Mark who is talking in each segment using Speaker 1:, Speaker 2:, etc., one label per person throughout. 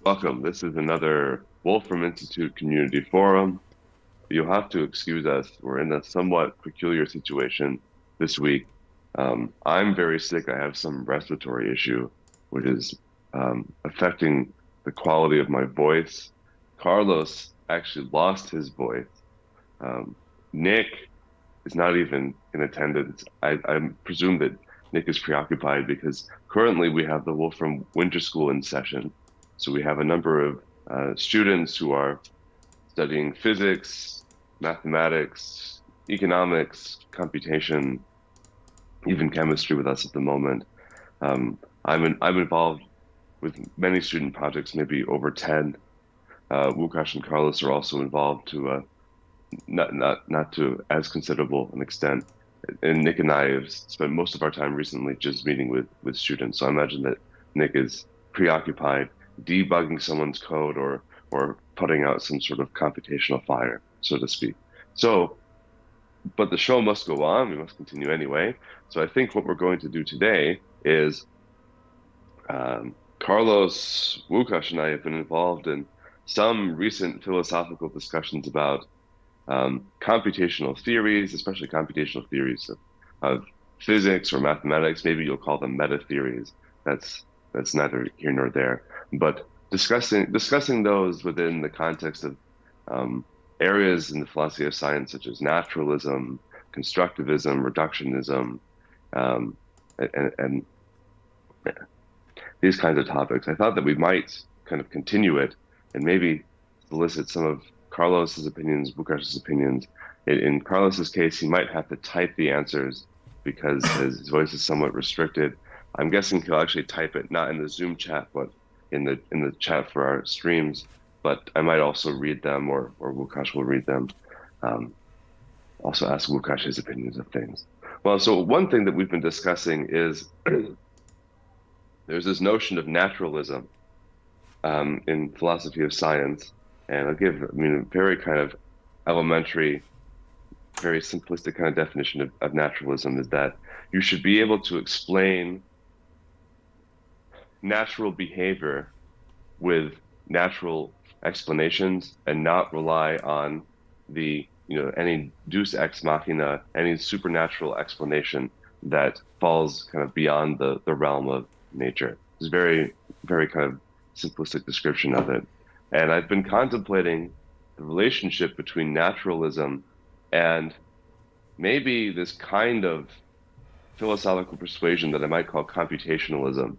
Speaker 1: Welcome. This is another Wolfram Institute Community Forum. You'll have to excuse us. We're in a somewhat peculiar situation this week. I'm very sick. I have some respiratory issue, which is affecting the quality of my voice. Carlos actually lost his voice. Um, Nick is not even in attendance. I presume that Nick is preoccupied because currently we have the Wolfram Winter School in session. So we have a number of students who are studying physics, mathematics, economics, computation, even chemistry with us at the moment. I'm involved with many student projects, maybe over 10. Łukasz and Carlos are also involved to not to as considerable an extent. And Nick and I have spent most of our time recently just meeting with students. So I imagine that Nick is preoccupied debugging someone's code or putting out some sort of computational fire, so to speak. So, but the show must go on. We must continue anyway. So I think what we're going to do today is Carlos, Łukasz, and I have been involved in some recent philosophical discussions about computational theories, especially computational theories of physics or mathematics. Maybe you'll call them meta theories. That's neither here nor there. But discussing those within the context of areas in the philosophy of science such as naturalism, constructivism, reductionism, and these kinds of topics. I thought that we might kind of continue it and maybe solicit some of Carlos's opinions, Łukasz's opinions. In Carlos's case, he might have to type the answers because his voice is somewhat restricted. I'm guessing he'll actually type it not in the Zoom chat, but in the chat for our streams. But I might also read them, or Łukasz will read them. Also ask Łukasz his opinions of things. Well, so one thing that we've been discussing is there's this notion of naturalism in philosophy of science, and I'll give, a very kind of elementary, very simplistic kind of definition of naturalism is that you should be able to explain natural behavior with natural explanations and not rely on any deus ex machina, any supernatural explanation that falls kind of beyond the realm of nature. It's a very, very kind of simplistic description of it. And I've been contemplating the relationship between naturalism and maybe this kind of philosophical persuasion that I might call computationalism,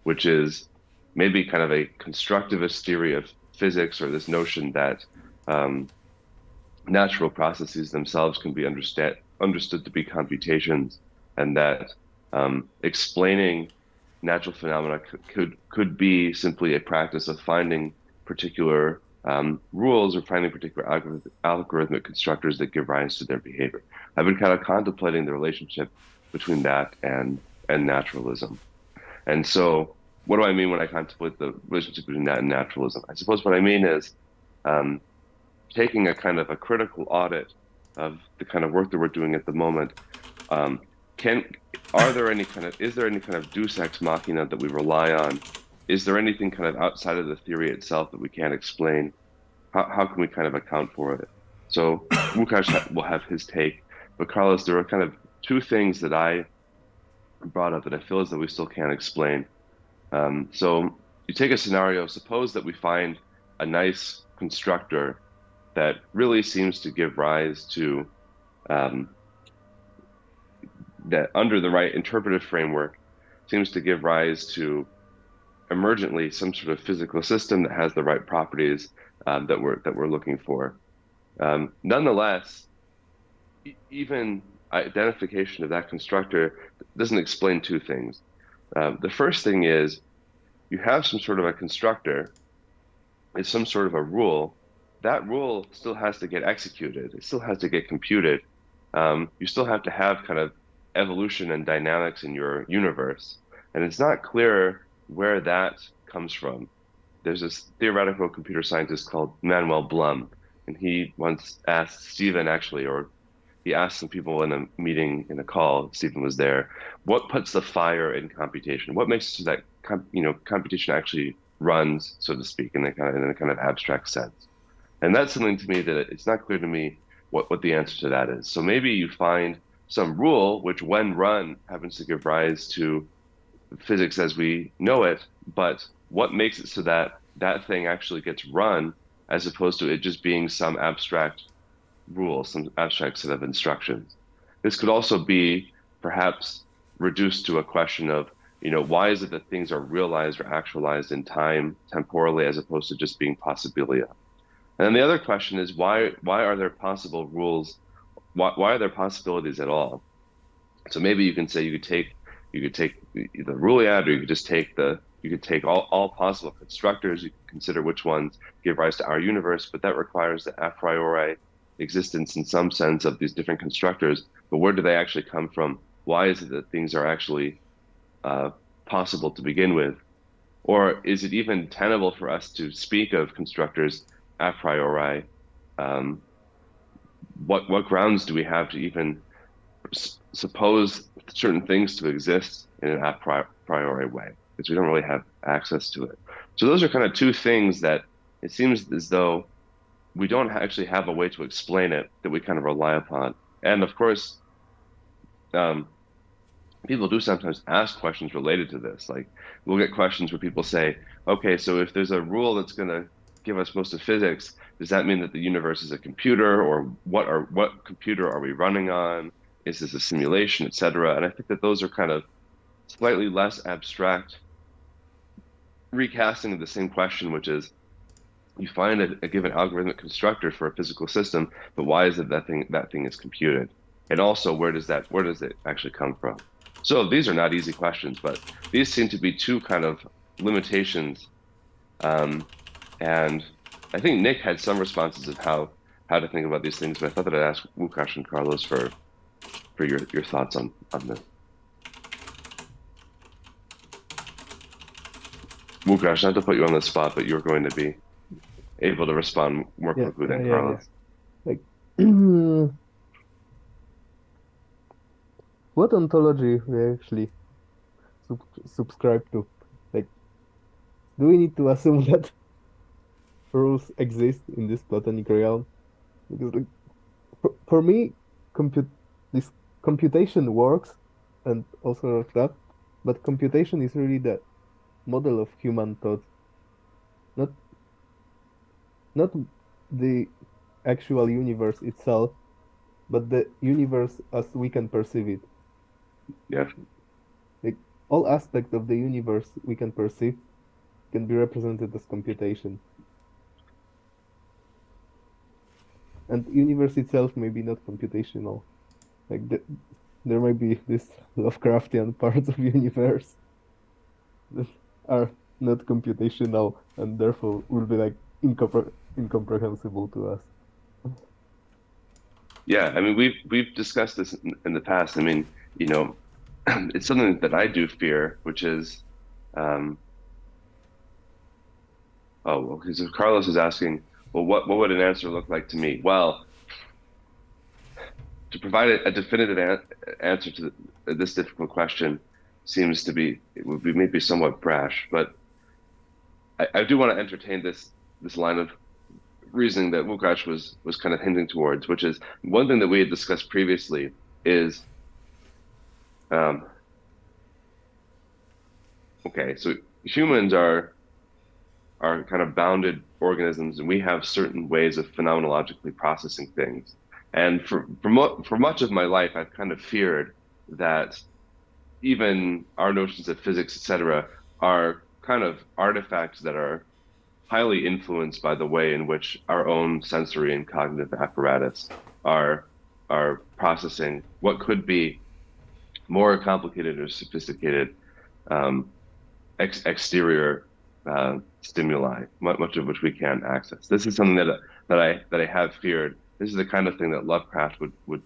Speaker 1: which is maybe kind of a constructivist theory of physics, or this notion that natural processes themselves can be understood to be computations, and that explaining natural phenomena could be simply a practice of finding particular rules or finding particular algorithmic constructors that give rise to their behavior. I've been kind of contemplating the relationship between that and naturalism. And so what do I mean when I contemplate the relationship between that and naturalism? I suppose what I mean is taking a kind of a critical audit of the kind of work that we're doing at the moment. Is there any kind of deus ex machina that we rely on? Is there anything kind of outside of the theory itself that we can't explain? How can we kind of account for it? So Łukasz will have his take, but Carlos, there are kind of two things that I brought up that I feel as though we still can't explain. So you take a scenario, suppose that we find a nice constructor that really seems to give rise to that under the right interpretive framework seems to give rise to emergently some sort of physical system that has the right properties that we're looking for. Nonetheless, even identification of that constructor doesn't explain two things. The first thing is you have some sort of a constructor, it's some sort of a rule. That rule still has to get executed. It still has to get computed. You still have to have kind of evolution and dynamics in your universe. And it's not clear where that comes from. There's this theoretical computer scientist called Manuel Blum, and he once asked Stephen, actually, or he asked some people in a meeting, in a call, Stephen was there, what puts the fire in computation? What makes it so that computation actually runs, so to speak, in a kind of abstract sense. And that's something to me that it's not clear to me what the answer to that is. So maybe you find some rule which, when run, happens to give rise to physics as we know it, but what makes it so that that thing actually gets run as opposed to it just being some abstract rule, some abstract set of instructions? This could also be perhaps reduced to a question of, why is it that things are realized or actualized in time, temporally, as opposed to just being possibilia? And then the other question is, why are there possible rules? Why are there possibilities at all? So maybe you can say you could take the Ruliad, or you could take all possible constructors. You can consider which ones give rise to our universe, but that requires the a priori existence in some sense of these different constructors. But where do they actually come from? Why is it that things are actually possible to begin with? Or is it even tenable for us to speak of constructors a priori? What grounds do we have to even suppose certain things to exist in an a priori way? Because we don't really have access to it. So those are kind of two things that it seems as though we don't actually have a way to explain it, that we kind of rely upon. And of course, people do sometimes ask questions related to this. Like, we'll get questions where people say, okay, so if there's a rule that's going to give us most of physics, does that mean that the universe is a computer, or what computer are we running on? Is this a simulation, et cetera? And I think that those are kind of slightly less abstract recasting of the same question, which is, you find a given algorithmic constructor for a physical system, but why is it that thing is computed? And also, where does it actually come from? So these are not easy questions, but these seem to be two kind of limitations. And I think Nick had some responses of how to think about these things, but I thought that I'd ask Łukasz and Carlos for your thoughts on this. Łukasz, not to put you on the spot, but you're going to be able to respond more quickly than Carlos.
Speaker 2: Like, what ontology we actually subscribe to? Like, do we need to assume that rules exist in this Platonic realm? Because, like, for me, this computation works, and also like that, but computation is really the model of human thought, not the actual universe itself, but the universe as we can perceive it.
Speaker 1: Yeah.
Speaker 2: Like, all aspects of the universe we can perceive can be represented as computation. And universe itself may be not computational. Like, there might be this Lovecraftian parts of universe that are not computational and therefore will be like incomprehensible to us.
Speaker 1: Yeah, I mean, we've discussed this in the past. I mean, it's something that I do fear, which is, because Carlos is asking, well, what would an answer look like to me? Well, to provide a definitive answer to this difficult question it would be maybe somewhat brash, but I do want to entertain this line of reasoning that Łukasz was kind of hinting towards, which is one thing that we had discussed previously is, okay, so humans are kind of bounded organisms, and we have certain ways of phenomenologically processing things. And for much of my life, I've kind of feared that even our notions of physics, et cetera, are kind of artifacts that are highly influenced by the way in which our own sensory and cognitive apparatus are processing what could be more complicated or sophisticated exterior stimuli, much of which we can't access. This is something that I have feared. This is the kind of thing that Lovecraft would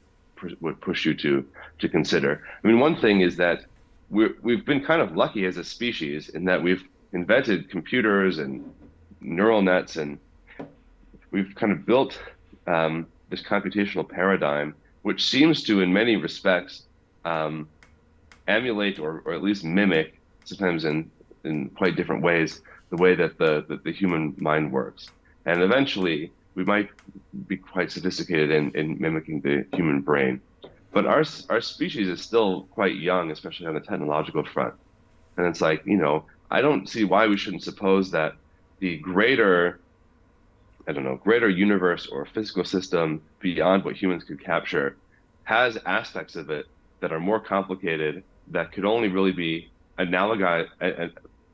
Speaker 1: push you to consider. I mean, one thing is that we've been kind of lucky as a species in that we've invented computers and neural nets, and we've kind of built this computational paradigm, which seems to, in many respects, emulate or at least mimic, sometimes in quite different ways, the way that the human mind works. And eventually, we might be quite sophisticated in mimicking the human brain. But our species is still quite young, especially on the technological front. And it's like, I don't see why we shouldn't suppose that the greater, I don't know, greater universe or physical system beyond what humans could capture has aspects of it that are more complicated that could only really be analogized.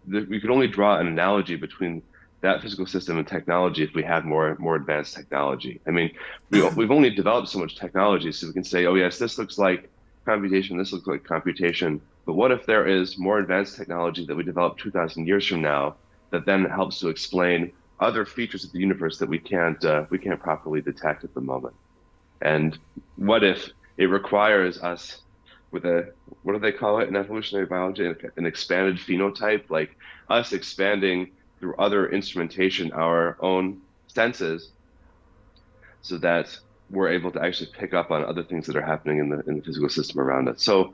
Speaker 1: We could only draw an analogy between that physical system and technology if we had more advanced technology. I mean, we've only developed so much technology, so we can say, oh yes, this looks like computation, this looks like computation. But what if there is more advanced technology that we develop 2,000 years from now that then helps to explain other features of the universe that we can't properly detect at the moment? And what if it requires us with what do they call it in evolutionary biology, an expanded phenotype, like us expanding through other instrumentation our own senses so that we're able to actually pick up on other things that are happening in the physical system around us. So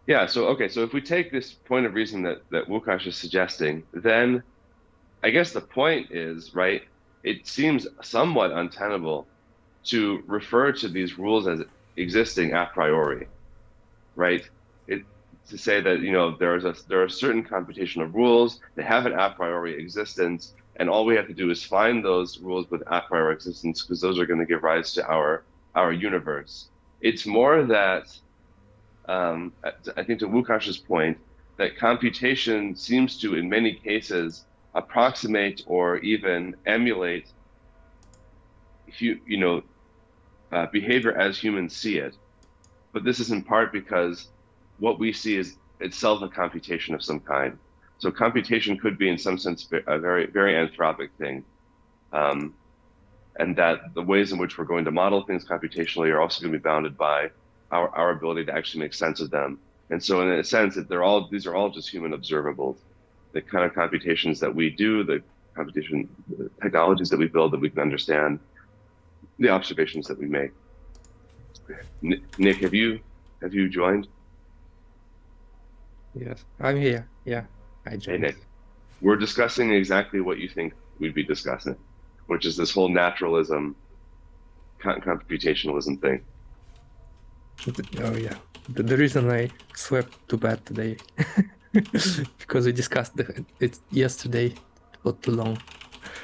Speaker 1: yeah, so okay, so if we take this point of reason that Łukasz is suggesting, then I guess the point is, right, it seems somewhat untenable to refer to these rules as existing a priori, right? To say that there are certain computational rules that have an a priori existence, and all we have to do is find those rules with a priori existence because those are going to give rise to our universe. It's more that I think to Łukasz's point that computation seems to, in many cases, approximate or even emulate behavior as humans see it. But this is in part because what we see is itself a computation of some kind. So computation could be in some sense a very, very anthropic thing. And that the ways in which we're going to model things computationally are also going to be bounded by our ability to actually make sense of them. And so in a sense, these are all just human observables. The kind of computations that we do, the technologies that we build that we can understand, the observations that we make. Nick, have you joined?
Speaker 3: Yes, I'm here. Yeah, I joined.
Speaker 1: Hey, Nick. We're discussing exactly what you think we'd be discussing, which is this whole naturalism, computationalism thing.
Speaker 3: Oh yeah, the reason I slept too bad today because we discussed it yesterday for too long.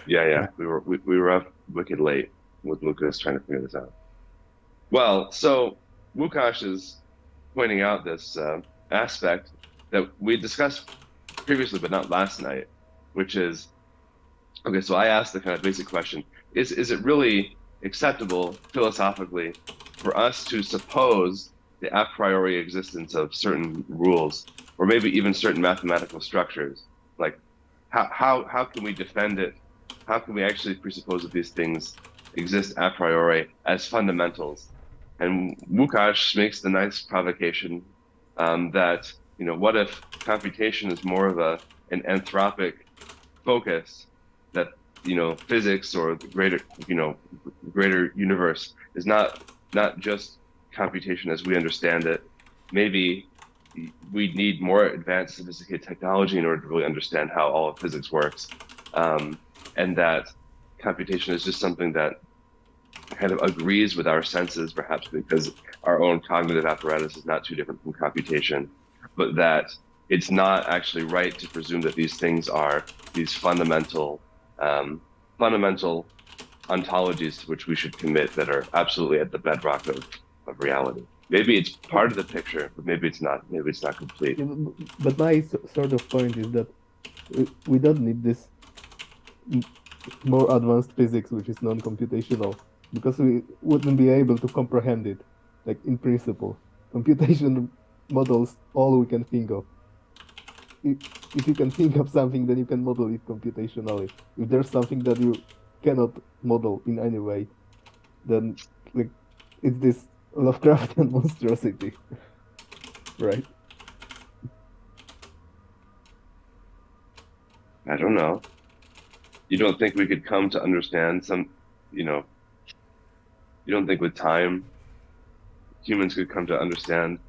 Speaker 1: Yeah. We were up wicked late with Lucas trying to figure this out. Well, so Łukasz is pointing out this aspect that we discussed previously, but not last night, which is, okay, so I asked the kind of basic question, is it really acceptable philosophically for us to suppose the a priori existence of certain rules, or maybe even certain mathematical structures? Like, how can we defend it? How can we actually presuppose that these things exist a priori as fundamentals? And Łukasz makes the nice provocation that, what if computation is more of an anthropic focus, that, physics or the greater universe is not just computation as we understand it. Maybe we need more advanced, sophisticated technology in order to really understand how all of physics works. And that computation is just something that kind of agrees with our senses, perhaps because our own cognitive apparatus is not too different from computation, but that it's not actually right to presume that these things are these fundamental ontologies to which we should commit that are absolutely at the bedrock of reality. Maybe it's part of the picture, but maybe it's not. Maybe it's not complete.
Speaker 2: Yeah, but my sort of point is that we don't need this more advanced physics, which is non-computational, because we wouldn't be able to comprehend it, like in principle. Computation models all we can think of. If you can think of something, then you can model it computationally. If there's something that you cannot model in any way, then like it's this Lovecraftian monstrosity, right?
Speaker 1: I don't know. You don't think we could come to understand you don't think with time humans could come to understand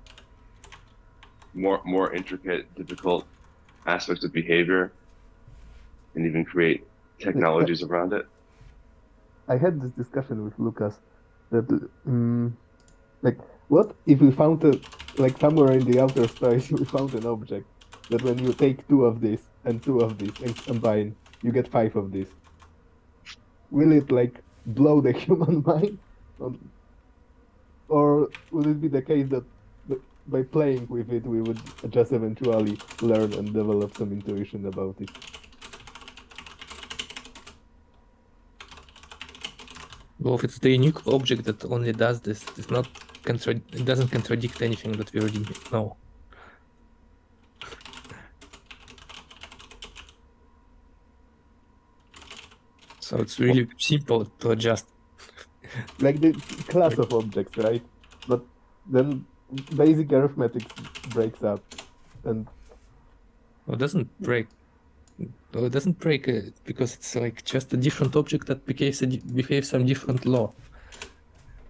Speaker 1: more intricate, difficult aspects of behavior and even create technologies around it.
Speaker 2: I had this discussion with Lucas that like what if we found like somewhere in the outer space we found an object that when you take two of this and two of this and combine you get five of this. Will it like blow the human mind? Or would it be the case that by playing with it we would just eventually learn and develop some intuition about it?
Speaker 3: Well, if it's the unique object that only does this, it doesn't contradict anything that we already know. So it's really simple to adjust.
Speaker 2: Like the class of objects, right? But then basic arithmetic breaks up, and
Speaker 3: Well, it doesn't break. Well, it doesn't break because it's like just a different object that behaves some different law.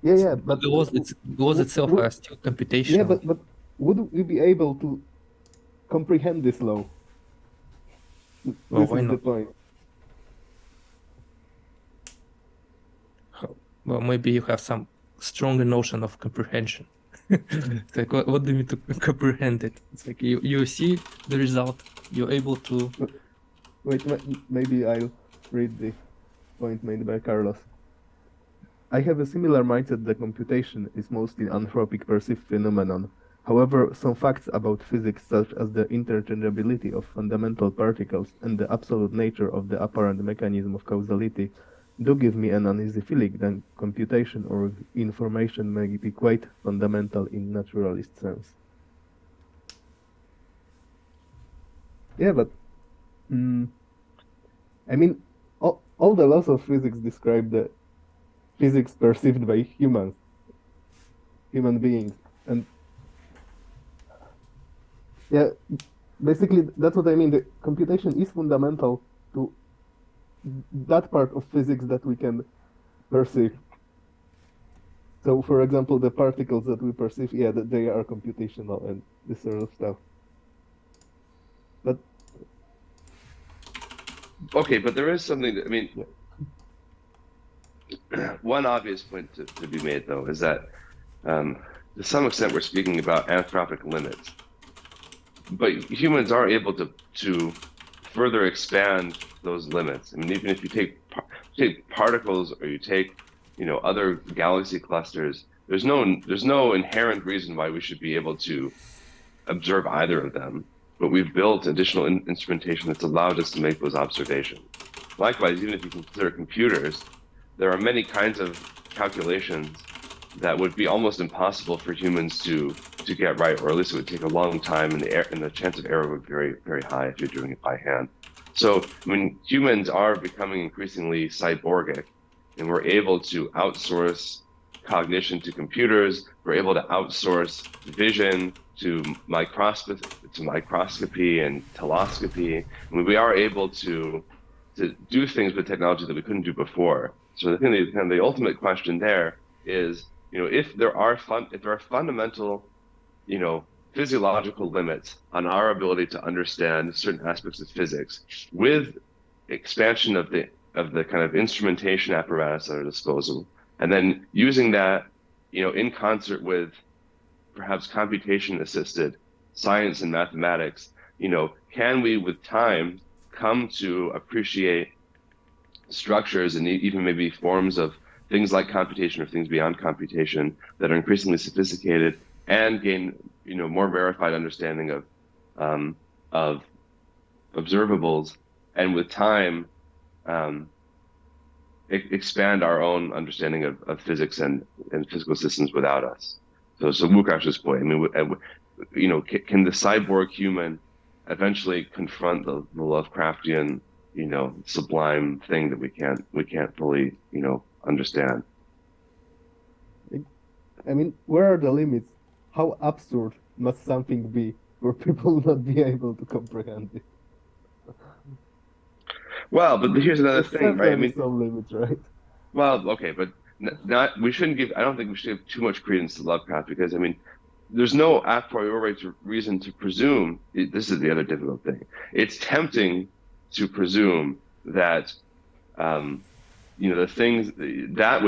Speaker 2: yeah, but
Speaker 3: The laws itself are still computational.
Speaker 2: yeah, but would we be able to comprehend this law?
Speaker 3: Well,
Speaker 2: This
Speaker 3: why
Speaker 2: is the
Speaker 3: not?
Speaker 2: point.
Speaker 3: Well, maybe you have some stronger notion of comprehension. It's like, what do you mean to comprehend it? It's like you see the result, you're able to.
Speaker 2: Wait, maybe I'll read the point made by Carlos. I have a similar mindset that computation is mostly anthropic perceived phenomenon. However, some facts about physics, such as the interchangeability of fundamental particles and the absolute nature of the apparent mechanism of causality, do give me an uneasy feeling that computation or information may be quite fundamental in naturalist sense. Yeah, but I mean, all the laws of physics describe the physics perceived by human beings, and yeah, basically that's what I mean. The computation is fundamental to that part of physics that we can perceive. So, for example, the particles that we perceive, yeah, they are computational and this sort of stuff. But
Speaker 1: okay, but there is something that, I mean, one obvious point to be made though is that to some extent we're speaking about anthropic limits, but humans are able to further expand those limits. I mean, even if you take particles or you take other galaxy clusters, there's no inherent reason why we should be able to observe either of them. But we've built additional instrumentation that's allowed us to make those observations. Likewise, even if you consider computers, there are many kinds of calculations that would be almost impossible for humans to get right, or at least it would take a long time, and the chance of error would be very, very high if you're doing it by hand. So, I mean, humans are becoming increasingly cyborgic, and we're able to outsource cognition to computers. We're able to outsource vision to microscopy and telescopy. I mean, we are able to do things with technology that we couldn't do before. So the ultimate question there is, if there are fundamental, physiological limits on our ability to understand certain aspects of physics, with expansion of the kind of instrumentation apparatus at our disposal, and then using that, in concert with perhaps computation-assisted science and mathematics, can we, with time, come to appreciate structures and even maybe forms of things like computation or things beyond computation that are increasingly sophisticated and gain, more verified understanding of observables, and with time, expand our own understanding of physics and physical systems without us. So Lukash's point, I mean, can the cyborg human eventually confront the Lovecraftian, sublime thing that we can't fully, understand?
Speaker 2: I mean, where are the limits? How absurd must something be for people not be able to comprehend it?
Speaker 1: Well, but here's another thing, right? I mean,
Speaker 2: some limits, right?
Speaker 1: Well, okay, but we shouldn't give. I don't think we should give too much credence to Lovecraft, because I mean, there's no a priori reason to presume. This is the other difficult thing. It's tempting to presume that the things that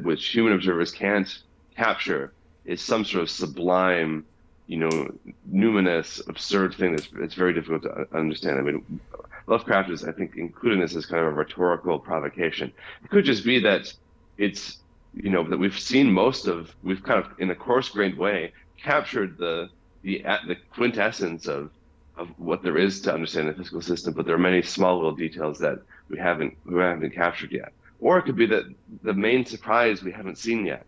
Speaker 1: which human observers can't capture is some sort of sublime, numinous, absurd thing that's very difficult to understand. I mean, Lovecraft is, I think, including this as kind of a rhetorical provocation. It could just be that it's, that we've kind of, in a coarse-grained way, captured the quintessence of what there is to understand the physical system, but there are many small little details that we haven't captured yet. Or it could be that the main surprise we haven't seen yet.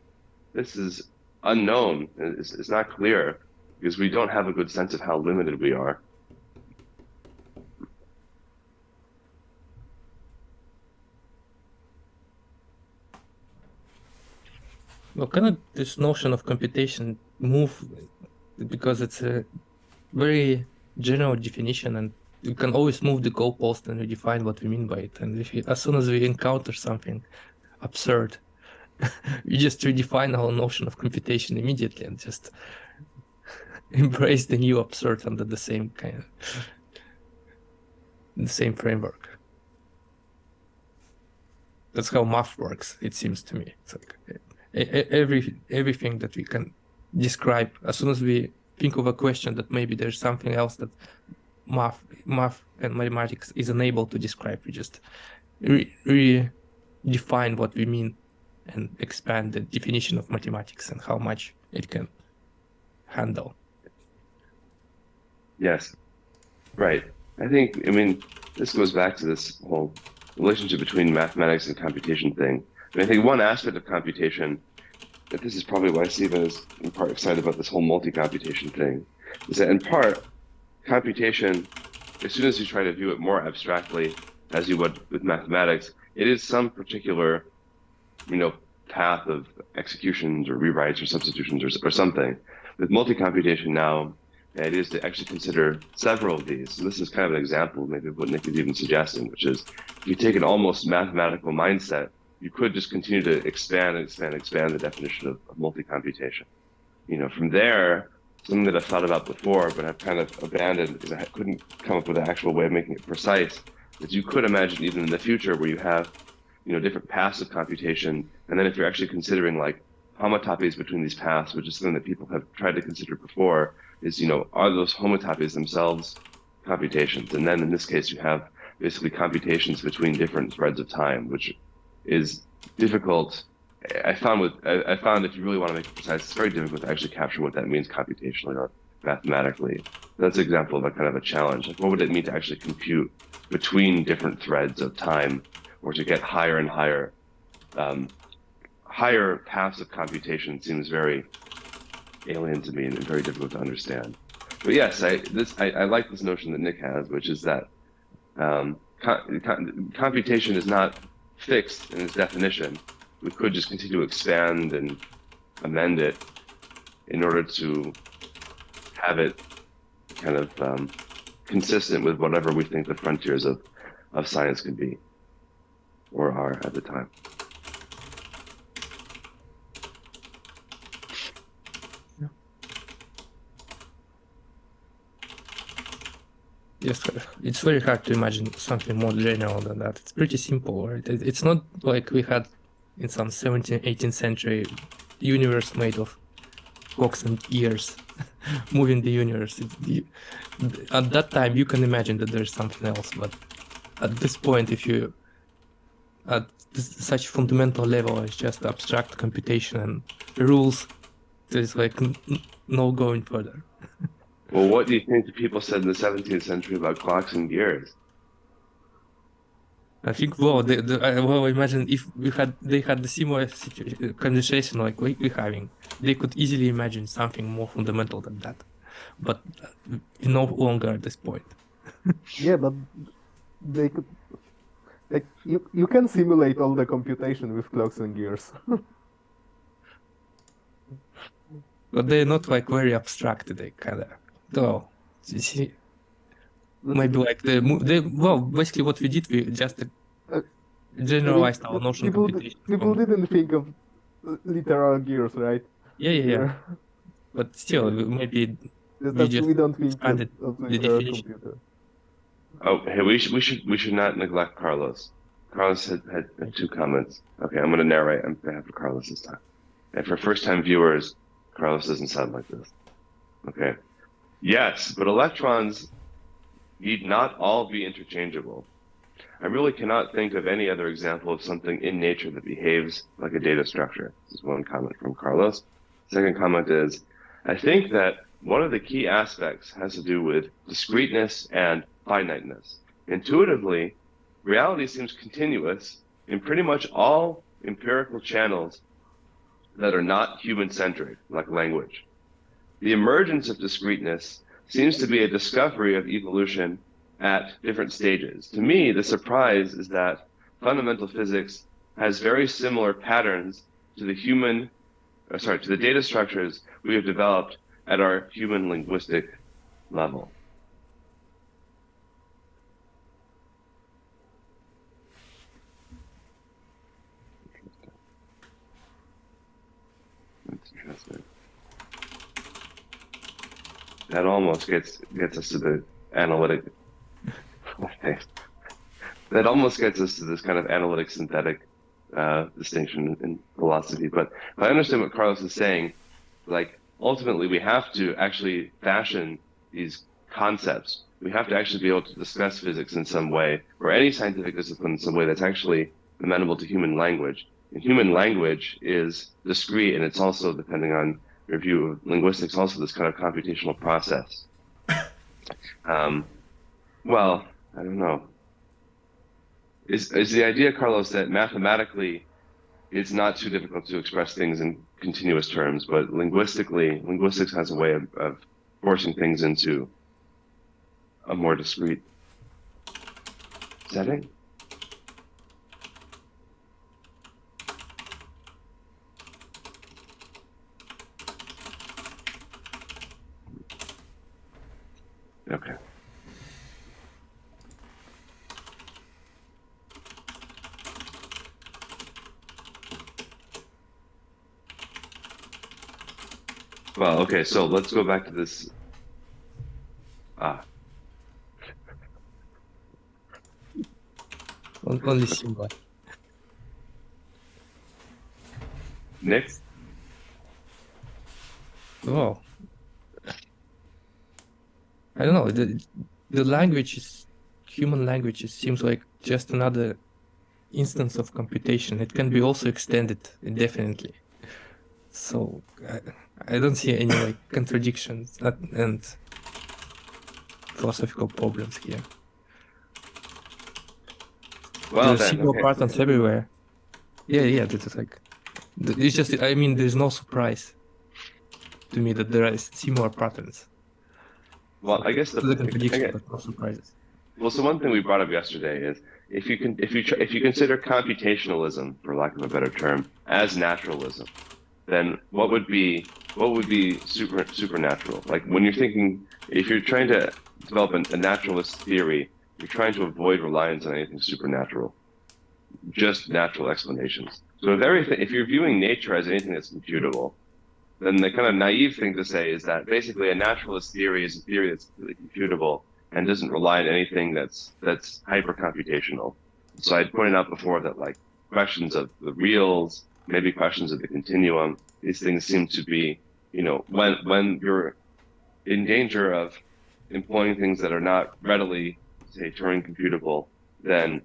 Speaker 1: This is unknown. It's not clear because we don't have a good sense of how limited we are.
Speaker 3: Well, kind of this notion of computation move because it's a very general definition, and you can always move the goalpost and redefine what we mean by it. And as soon as we encounter something absurd, we just redefine our notion of computation immediately and just embrace the new absurd under the same the same framework. That's how math works, it seems to me. It's like everything that we can describe, as soon as we think of a question that maybe there's something else that math and mathematics is unable to describe, we just redefine what we mean and expand the definition of mathematics and how much it can handle.
Speaker 1: Yes, right. I mean, this goes back to this whole relationship between mathematics and computation thing. And I think one aspect of computation, that this is probably why Stephen is in part excited about this whole multi-computation thing, is that in part, computation, as soon as you try to view it more abstractly, as you would with mathematics, it is some particular, path of executions or rewrites or substitutions or something. With multi-computation now, the idea is to actually consider several of these. So this is kind of an example, maybe of what Nick is even suggesting, which is if you take an almost mathematical mindset, you could just continue to expand the definition of multi-computation. From there, something that I've thought about before, but I've kind of abandoned because I couldn't come up with an actual way of making it precise, is you could imagine even in the future where you have, different paths of computation, and then if you're actually considering like homotopies between these paths, which is something that people have tried to consider before, is, are those homotopies themselves computations? And then in this case, you have basically computations between different threads of time, which is difficult. I found if you really want to make it precise, it's very difficult to actually capture what that means computationally or mathematically. That's an example of a kind of a challenge. Like, what would it mean to actually compute between different threads of time, or to get higher and higher? Higher paths of computation seems very alien to me and very difficult to understand. But yes, I like this notion that Nick has, which is that computation is not fixed in its definition. We could just continue to expand and amend it in order to have it kind of consistent with whatever we think the frontiers of science could be or are at the time.
Speaker 3: Yes, it's very hard to imagine something more general than that. It's pretty simple, right? It's not like we had in some 17th, 18th century universe made of clocks and gears moving the universe. At that time, you can imagine that there's something else, but at this point, if you at such fundamental level, it's just abstract computation and rules. There's like no going further.
Speaker 1: Well, what do you think the people said in the 17th century about clocks and gears?
Speaker 3: I think, well, imagine if they had the similar conversation like we're having, they could easily imagine something more fundamental than that, but no longer at this point.
Speaker 2: Yeah, but they could, like, you can simulate all the computation with clocks and gears.
Speaker 3: But they're not like very abstract. They kind of, well, you see, maybe like basically what we did, we just generalized our notion of computation.
Speaker 2: People didn't think of literal gears, right?
Speaker 3: Yeah. But still, maybe
Speaker 2: we don't think
Speaker 3: expanded
Speaker 2: of
Speaker 3: the
Speaker 2: literal
Speaker 3: definition.
Speaker 2: computer.
Speaker 1: Oh, hey, we should not neglect Carlos. Carlos had two comments. Okay, I'm going to narrate on behalf of Carlos this time. And for first-time viewers, Carlos doesn't sound like this. Okay. Yes, but electrons need not all be interchangeable. I really cannot think of any other example of something in nature that behaves like a data structure. This is one comment from Carlos. Second comment is, I think that one of the key aspects has to do with discreteness and finiteness. Intuitively, reality seems continuous in pretty much all empirical channels that are not human-centric, like language. The emergence of discreteness seems to be a discovery of evolution at different stages. To me, the surprise is that fundamental physics has very similar patterns to the data structures we have developed at our human linguistic level. That's interesting. That almost gets us to the analytic. That almost gets us to this kind of analytic synthetic distinction in philosophy. But if I understand what Carlos is saying, like ultimately we have to actually fashion these concepts. We have to actually be able to discuss physics in some way, or any scientific discipline in some way that's actually amenable to human language. And human language is discrete, and it's also, depending on your view of linguistics, also this kind of computational process. Well, I don't know. Is the idea, Carlos, that mathematically it's not too difficult to express things in continuous terms, but linguistics has a way of forcing things into a more discrete setting? Okay. Well, okay, so let's go back to this.
Speaker 3: Only symbol.
Speaker 1: Nick?
Speaker 3: Oh, I don't know. The language is human language. It seems like just another instance of computation. It can be also extended indefinitely. So I don't see any like contradictions and philosophical problems here.
Speaker 1: Well,
Speaker 3: There's
Speaker 1: then,
Speaker 3: single
Speaker 1: okay.
Speaker 3: patterns everywhere. Yeah, that is like, it's just, I mean, there's no surprise to me that there are similar patterns.
Speaker 1: Well, I guess
Speaker 3: The contradiction, but no surprises.
Speaker 1: well, so one thing we brought up yesterday is if you consider computationalism, for lack of a better term, as naturalism, then what would be supernatural? Like when you're thinking, if you're trying to develop a naturalist theory, you're trying to avoid reliance on anything supernatural, just natural explanations. So if you're viewing nature as anything that's computable, then the kind of naive thing to say is that basically a naturalist theory is a theory that's completely computable and doesn't rely on anything that's hyper-computational. So I pointed out before that like questions of the reals, maybe questions of the continuum, these things seem to be, when you're in danger of employing things that are not readily, say, Turing computable, then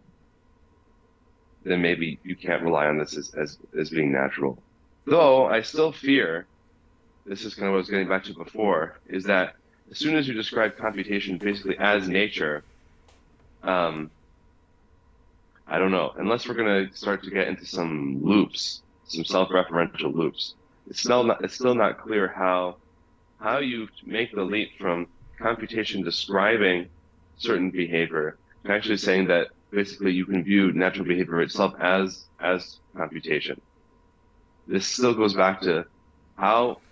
Speaker 1: maybe you can't rely on this as being natural. Though I still fear, this is kind of what I was getting back to before, is that as soon as you describe computation basically as nature, I don't know, unless we're going to start to get into some loops, some self-referential loops, it's still not clear how you make the leap from computation describing certain behavior to actually saying that basically you can view natural behavior itself as computation. This still goes back to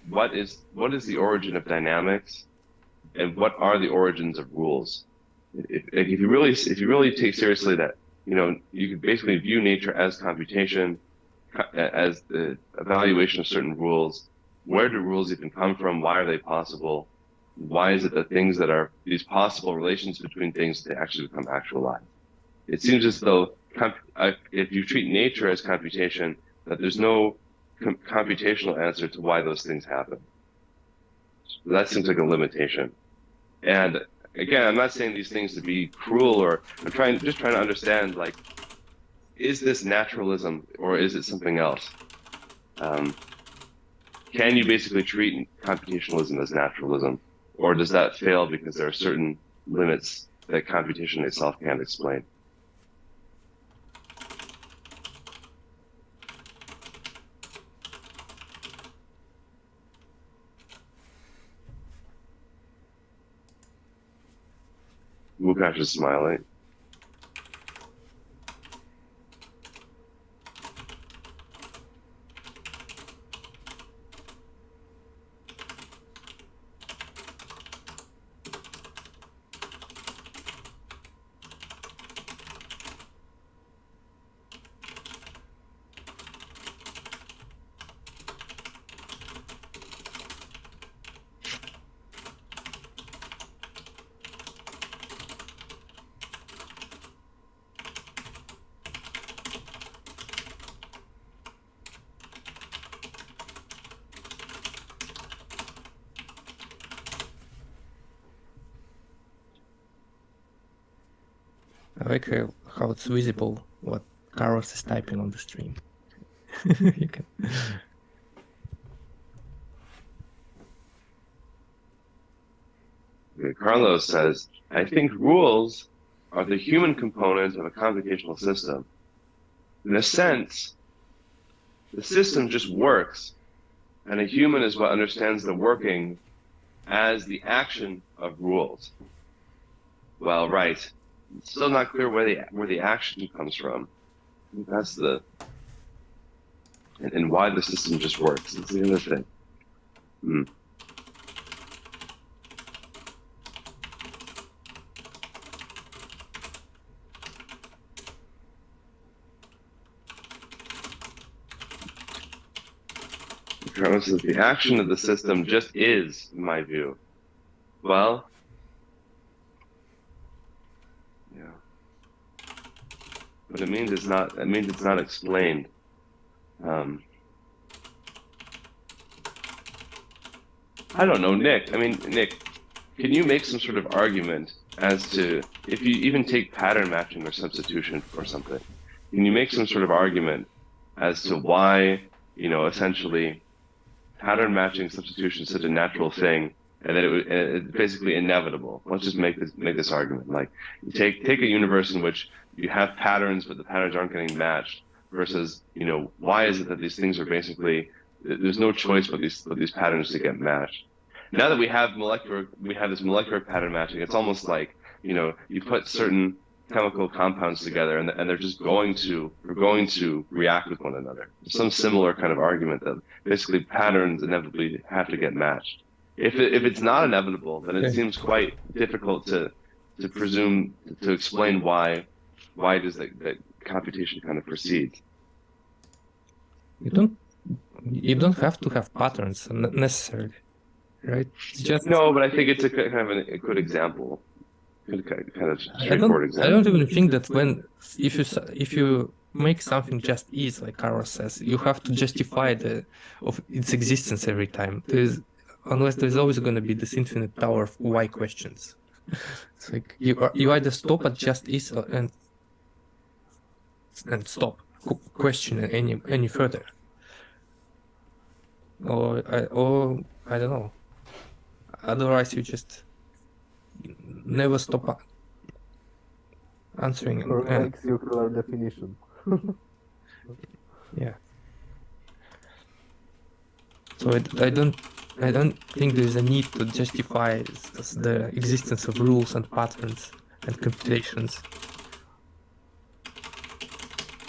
Speaker 1: what is the origin of dynamics, and what are the origins of rules? If you really take seriously that you could basically view nature as computation, as the evaluation of certain rules. Where do rules even come from? Why are they possible? why is it that things that are these possible relations between things, they actually become actualized? It seems as though if you treat nature as computation, that there's no computational answer to why those things happen. So that seems like a limitation. And again, I'm not saying these things to be cruel, or I'm just trying to understand, like, is this naturalism or is it something else? Can you basically treat computationalism as naturalism, or does that fail because there are certain limits that computation itself can't explain? Mukash is smiling.
Speaker 3: I like how it's visible what Carlos is typing on the stream. You can.
Speaker 1: Okay, Carlos says, I think rules are the human component of a computational system. In a sense, the system just works, and a human is what understands the working as the action of rules. Well, right. It's still not clear where the action comes from. I think that's the and why the system just works. It's the other thing. Carlos says the action of the system just is, in my view. Well, yeah. But it means it's not. It means it's not explained. I don't know, Nick. I mean, Nick, can you make some sort of argument as to, if you even take pattern matching or substitution or something, can you make some sort of argument as to why, essentially, pattern matching substitution is such a natural thing, and that it's basically inevitable? Let's just make this argument. Like, you take a universe in which you have patterns, but the patterns aren't getting matched, versus, why is it that these things are basically, there's no choice but these patterns to get matched? Now that we have this molecular pattern matching, it's almost like, you put certain chemical compounds together, and they're just going to react with one another. Some similar kind of argument that basically patterns inevitably have to get matched. If it's not inevitable, then it seems quite difficult to presume, to explain why it is that computation kind of proceeds.
Speaker 3: You don't have to have patterns necessarily, right?
Speaker 1: No, but I think it's a kind of a good example. Kind of straightforward example.
Speaker 3: I don't even think that if you make something just is, like Carlos says, you have to justify of its existence every time. Unless there's always going to be this infinite power of why questions. It's like you either stop at just is and stop question any further, or I don't know. Otherwise, you just never stop answering.
Speaker 2: Or like circular definition.
Speaker 3: Yeah. So I don't think there is a need to justify the existence of rules and patterns and computations.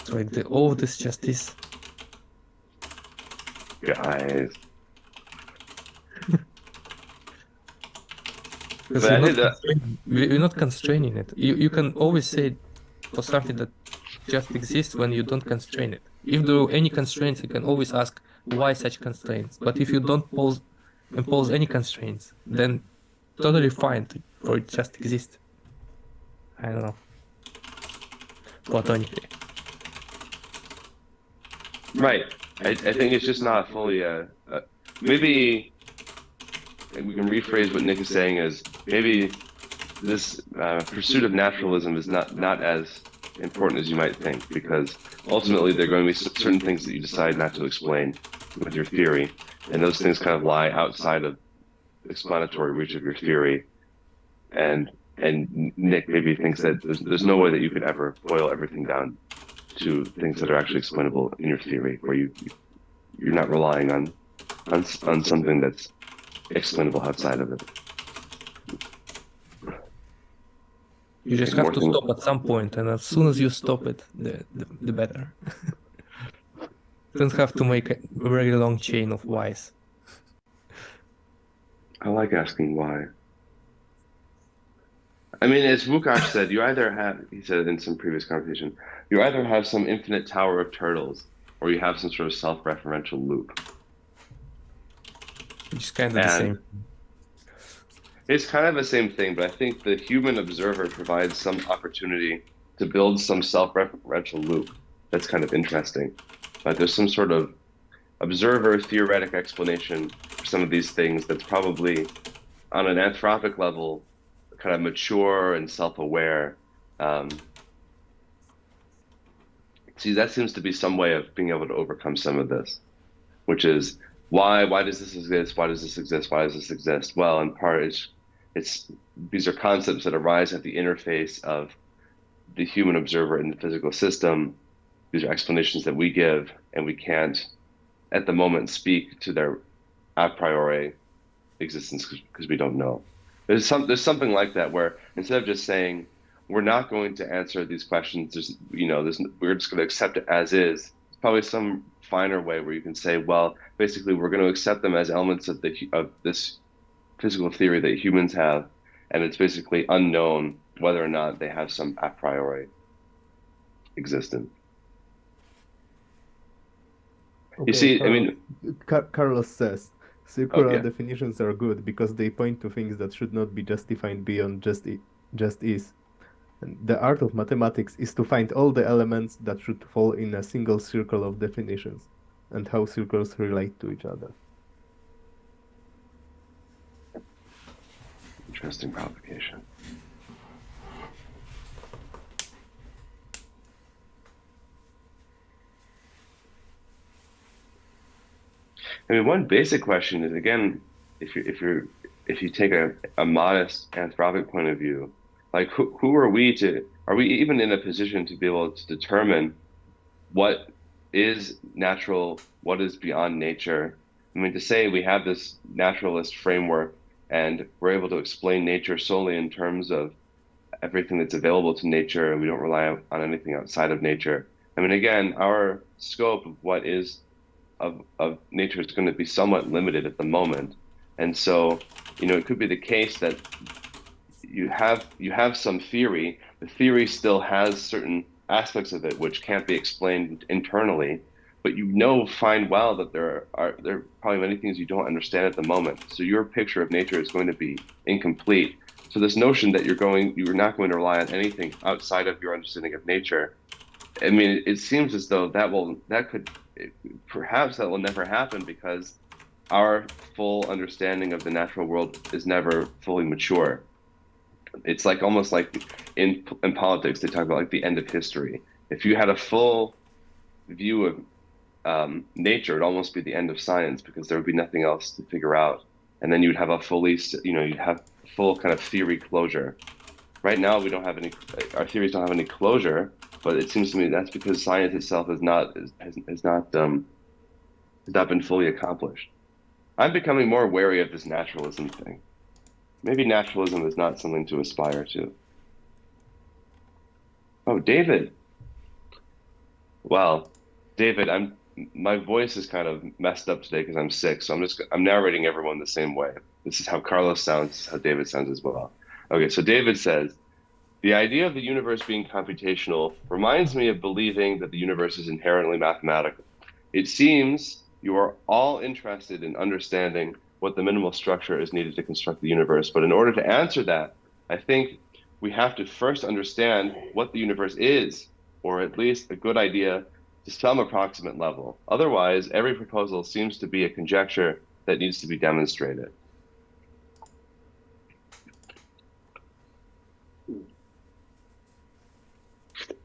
Speaker 3: So all of this just is.
Speaker 1: Guys.
Speaker 3: Because we're not constraining it. You can always say for something that just exists when you don't constrain it. If there are any constraints, you can always ask why such constraints. But if you don't impose any constraints, then totally fine for it just exist. I don't know. Platonically.
Speaker 1: Right. I think it's just not fully maybe we can rephrase what Nick is saying as maybe this pursuit of naturalism is not as important as you might think, because ultimately there are going to be certain things that you decide not to explain with your theory, and those things kind of lie outside of explanatory reach of your theory. And Nick maybe thinks that there's no way that you could ever boil everything down to things that are actually explainable in your theory, where you're not relying on something that's explainable outside of it.
Speaker 3: You just have to stop at some point, and as soon as you stop it, the better. Don't have to make a very long chain of whys.
Speaker 1: I like asking why. I mean, as Wukash said, he said in some previous conversation, you either have some infinite tower of turtles, or you have some sort of self-referential loop.
Speaker 3: Which is kind of the same.
Speaker 1: It's kind of the same thing, but I think the human observer provides some opportunity to build some self-referential loop that's kind of interesting. But there's some sort of observer theoretic explanation for some of these things that's probably on an anthropic level kind of mature and self-aware. See, that seems to be some way of being able to overcome some of this, which is why does this exist? Why does this exist? Why does this exist? Well, in part, it's these are concepts that arise at the interface of the human observer and the physical system. These are explanations that we give, and we can't, at the moment, speak to their a priori existence because we don't know. There's something like that where instead of just saying we're not going to answer these questions, we're just going to accept it as is. It's probably some finer way where you can say, well, basically we're going to accept them as elements of this physical theory that humans have, and it's basically unknown whether or not they have some a priori existence.
Speaker 2: Okay,
Speaker 1: you see, I mean,
Speaker 2: Carlos says circular definitions are good because they point to things that should not be justified beyond just is. And the art of mathematics is to find all the elements that should fall in a single circle of definitions and how circles relate to each other.
Speaker 1: Interesting provocation. I mean, one basic question is, again, if you take a modest anthropic point of view, like who are we even in a position to be able to determine what is natural, what is beyond nature? I mean, to say we have this naturalist framework and we're able to explain nature solely in terms of everything that's available to nature, and we don't rely on anything outside of nature. I mean, again, our scope of what is of nature is going to be somewhat limited at the moment. And so, it could be the case that you have some theory. The theory still has certain aspects of it which can't be explained internally, but find well that there are probably many things you don't understand at the moment. So your picture of nature is going to be incomplete. So this notion that you're not going to rely on anything outside of your understanding of nature, I mean, it seems as though perhaps that will never happen because our full understanding of the natural world is never fully mature. It's almost like in politics, they talk about like the end of history. If you had a full view of nature, it'd almost be the end of science because there would be nothing else to figure out. And then you'd have you'd have full kind of theory closure. Right now, our theories don't have any closure, but it seems to me that's because science itself has not been fully accomplished. I'm becoming more wary of this naturalism thing. Maybe naturalism is not something to aspire to. Oh, David. Well, David, my voice is kind of messed up today because I'm sick, so I'm narrating everyone the same way. This is how Carlos sounds, this is how David sounds as well. Okay, so David says, the idea of the universe being computational reminds me of believing that the universe is inherently mathematical. It seems you are all interested in understanding what the minimal structure is needed to construct the universe. But in order to answer that, I think we have to first understand what the universe is, or at least a good idea to some approximate level. Otherwise, every proposal seems to be a conjecture that needs to be demonstrated.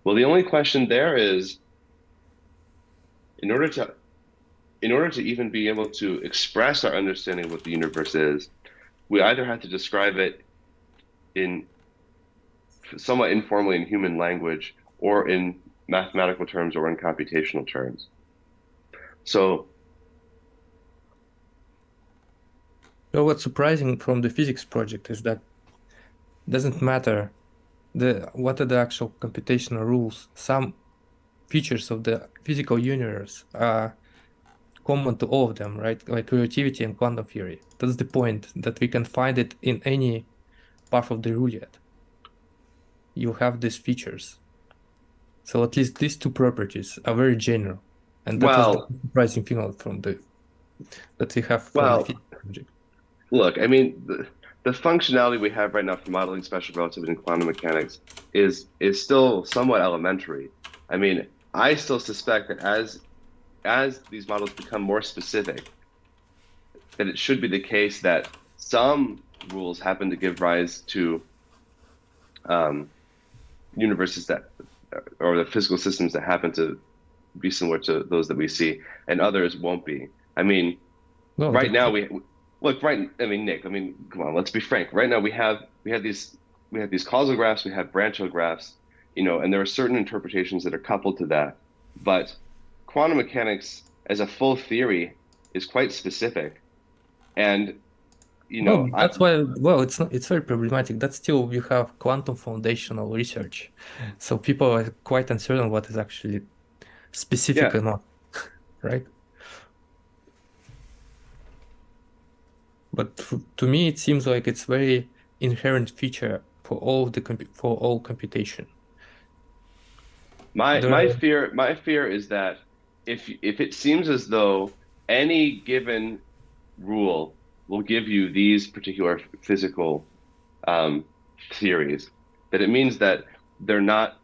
Speaker 1: Well, the only question there is, in order to even be able to express our understanding of what the universe is, we either have to describe it in somewhat informally in human language, or in mathematical terms, or in computational terms. So
Speaker 3: what's surprising from the physics project is that it doesn't matter what are the actual computational rules. Some features of the physical universe are common to all of them, right? Like relativity and quantum theory. That's the point, that we can find it in any part of the Ruliad. You have these features. So at least these two properties are very general. And that was the surprising thing that we have from the physics project.
Speaker 1: Look, I mean, the functionality we have right now for modeling special relativity and quantum mechanics is still somewhat elementary. I mean, I still suspect that as these models become more specific, that it should be the case that some rules happen to give rise to universes or the physical systems that happen to be similar to those that we see, and others won't be. I mean, right now Nick, come on, let's be frank. Right now we have these causal graphs, we have branchial graphs, and there are certain interpretations that are coupled to that. But quantum mechanics as a full theory is quite specific, and
Speaker 3: that's why. Well, it's very problematic. That still you have quantum foundational research, so people are quite uncertain what is actually specific or not, right? But to me, it seems like it's very inherent feature for all computation.
Speaker 1: My fear is that if it seems as though any given rule will give you these particular physical theories, that it means that they're not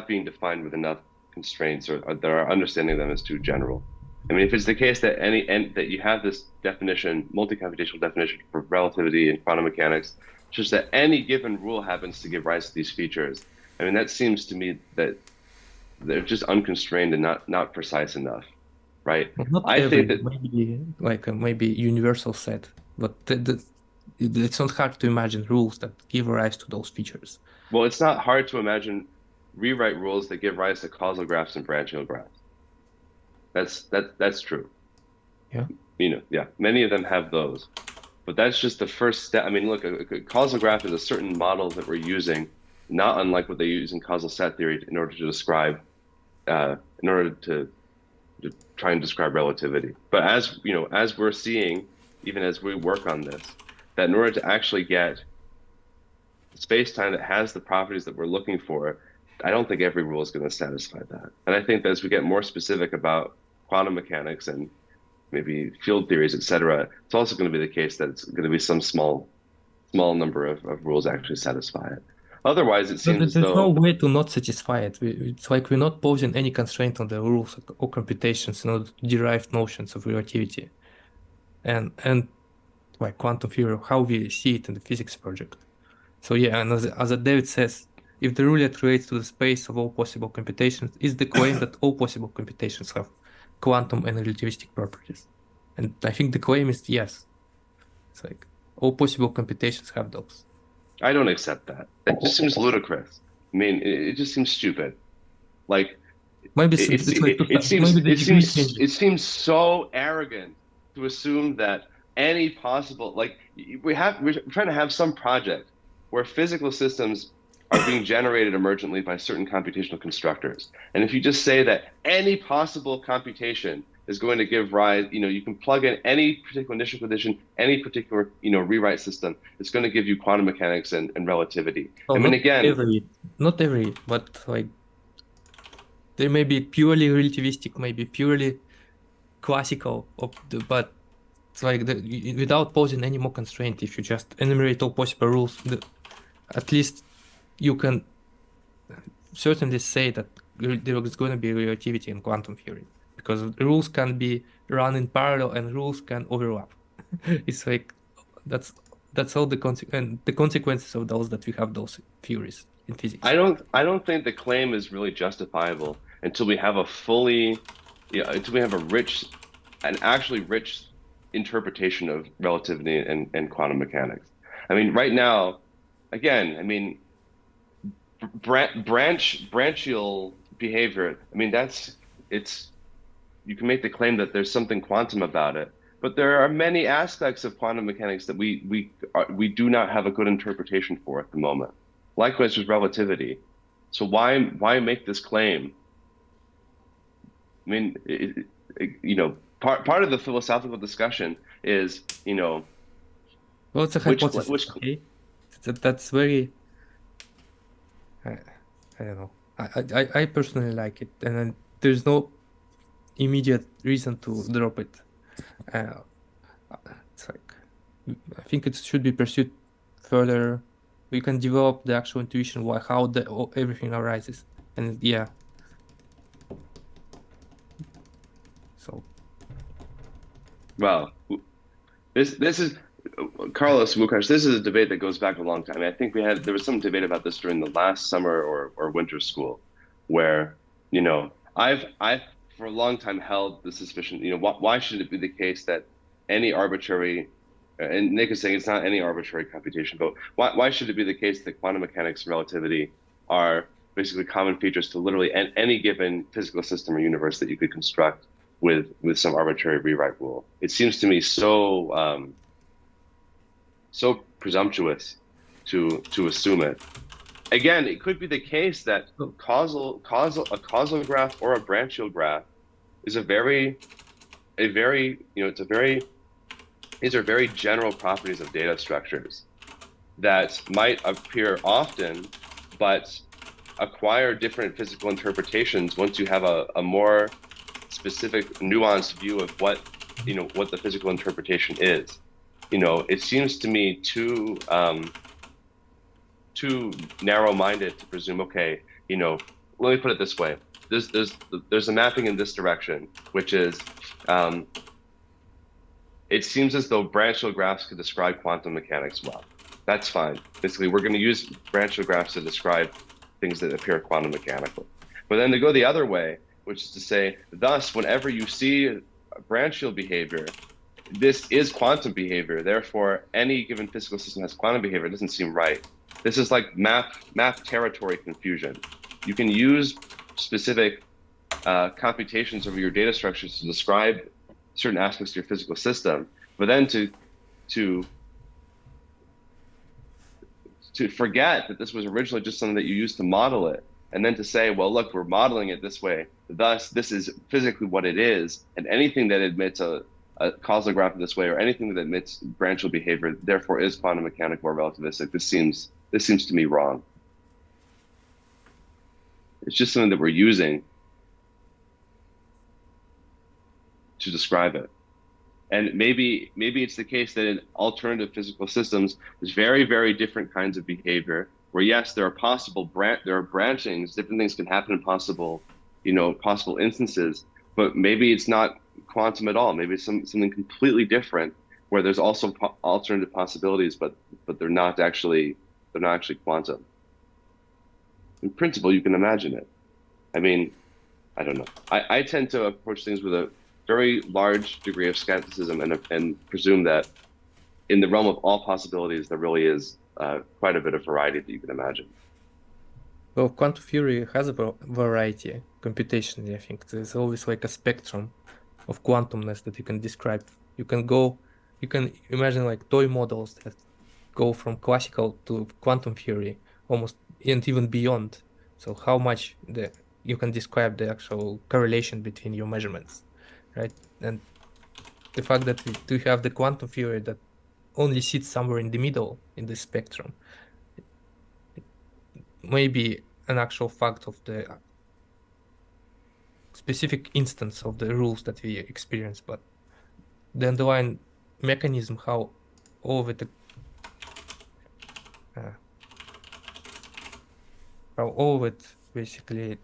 Speaker 1: being defined with enough constraints, or that our understanding of them is too general. I mean, if it's the case that that you have this definition, multi-computational definition for relativity and quantum mechanics, just that any given rule happens to give rise to these features, I mean, that seems to me that they're just unconstrained and not precise enough, right?
Speaker 3: Well, I think that maybe universal set, but it's not hard to imagine rules that give rise to those features.
Speaker 1: Well, it's not hard to imagine rewrite rules that give rise to causal graphs and branchial graphs. That's true.
Speaker 3: Yeah.
Speaker 1: Many of them have those, but that's just the first step. I mean, look, a causal graph is a certain model that we're using, not unlike what they use in causal set theory in order to describe, in order to try and describe relativity. But as we're seeing, even as we work on this, that in order to actually get space-time that has the properties that we're looking for, I don't think every rule is going to satisfy that. And I think that as we get more specific about quantum mechanics and maybe field theories, etc., it's also going to be the case that it's going to be some small number of rules actually satisfy it. Otherwise, it seems as though
Speaker 3: there's no way to not satisfy it. It's like we're not posing any constraint on the rules or computations in order to derive notions of relativity and like quantum theory, how we see it in the physics project. So yeah, and as David says, if the Ruliad relates to the space of all possible computations, is the claim that all possible computations have quantum and relativistic properties. And I think the claim is yes. It's like all possible computations have those.
Speaker 1: I don't accept that. It just seems ludicrous. I mean, it just seems stupid. Like
Speaker 3: maybe
Speaker 1: it seems so arrogant to assume that any possible, like we're trying to have some project where physical systems are being generated emergently by certain computational constructors. And if you just say that any possible computation is going to give rise, you can plug in any particular initial condition, any particular, rewrite system, it's going to give you quantum mechanics and relativity.
Speaker 3: Oh, I mean, not every, but like they may be purely relativistic, maybe purely classical, but It's like without posing any more constraint, if you just enumerate all possible rules, at least you can certainly say that there is going to be relativity in quantum theory, because rules can be run in parallel and rules can overlap. It's like that's all the consequences of those that we have those theories in physics.
Speaker 1: I don't think the claim is really justifiable until we have a until we have an actually rich interpretation of relativity and quantum mechanics. I mean, right now, again, I mean, branchial behavior. I mean, you can make the claim that there's something quantum about it, but there are many aspects of quantum mechanics that we do not have a good interpretation for at the moment. Likewise with relativity. So why make this claim? I mean, part of the philosophical discussion is,
Speaker 3: Well, it's a hypothesis. Okay, that's very. I don't know. I personally like it, and there's no immediate reason to drop it. It's like I think it should be pursued further. We can develop the actual intuition how everything arises, and yeah. So.
Speaker 1: Well, this is Carlos Mukash. This is a debate that goes back a long time. I think there was some debate about this during the last summer or winter school, where I've for a long time held the suspicion. Why should it be the case that any arbitrary, and Nick is saying it's not any arbitrary computation, but why should it be the case that quantum mechanics and relativity are basically common features to literally any given physical system or universe that you could construct with some arbitrary rewrite rule? It seems to me so presumptuous to assume it. Again, it could be the case that a causal graph or a branchial graph is these are very general properties of data structures that might appear often, but acquire different physical interpretations once you have a more specific, nuanced view of what the physical interpretation is. It seems to me too narrow-minded to presume, okay, let me put it this way. There's a mapping in this direction, which is, it seems as though branchial graphs could describe quantum mechanics well. That's fine. Basically, we're going to use branchial graphs to describe things that appear quantum mechanical. But then to go the other way, which is to say, thus, whenever you see branchial behavior, this is quantum behavior. Therefore, any given physical system has quantum behavior. It doesn't seem right. This is like map territory confusion. You can use specific computations over your data structures to describe certain aspects of your physical system, but then to forget that this was originally just something that you used to model it, and then to say, well, look, we're modeling it this way, thus this is physically what it is, and anything that admits a causal graph this way, or anything that admits branchial behavior, therefore is quantum mechanical or relativistic. This seems to me wrong. It's just something that we're using to describe it. And maybe it's the case that in alternative physical systems, there's very, very different kinds of behavior where, yes, there are branchings, different things can happen in possible instances, but maybe it's not quantum at all. Maybe it's something completely different where there's also alternative possibilities, but they're not actually quantum. In principle, you can imagine it. I mean, I don't know. I tend to approach things with a very large degree of skepticism and presume that in the realm of all possibilities, there really is quite a bit of variety that you can imagine.
Speaker 3: Well, quantum theory has a variety computationally. I think there's always like a spectrum of quantumness that you can describe. You can imagine like toy models that go from classical to quantum theory almost, and even beyond. So how much you can describe the actual correlation between your measurements, right? And the fact that we have the quantum theory that only sits somewhere in the middle in the spectrum, it may be an actual fact of the specific instance of the rules that we experience, but the underlying mechanism how all of it basically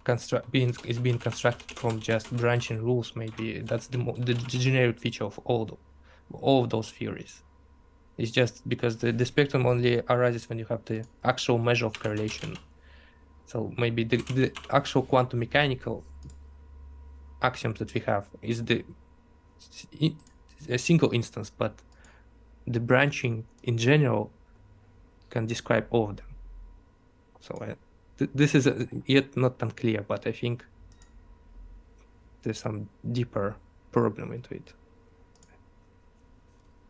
Speaker 3: is being constructed from just branching rules. Maybe that's the generic feature of all of those theories. It's just because the spectrum only arises when you have the actual measure of correlation. So maybe the actual quantum mechanical axioms that we have is a single instance, but the branching in general can describe all of them. So this is yet not unclear, but I think there's some deeper problem into it.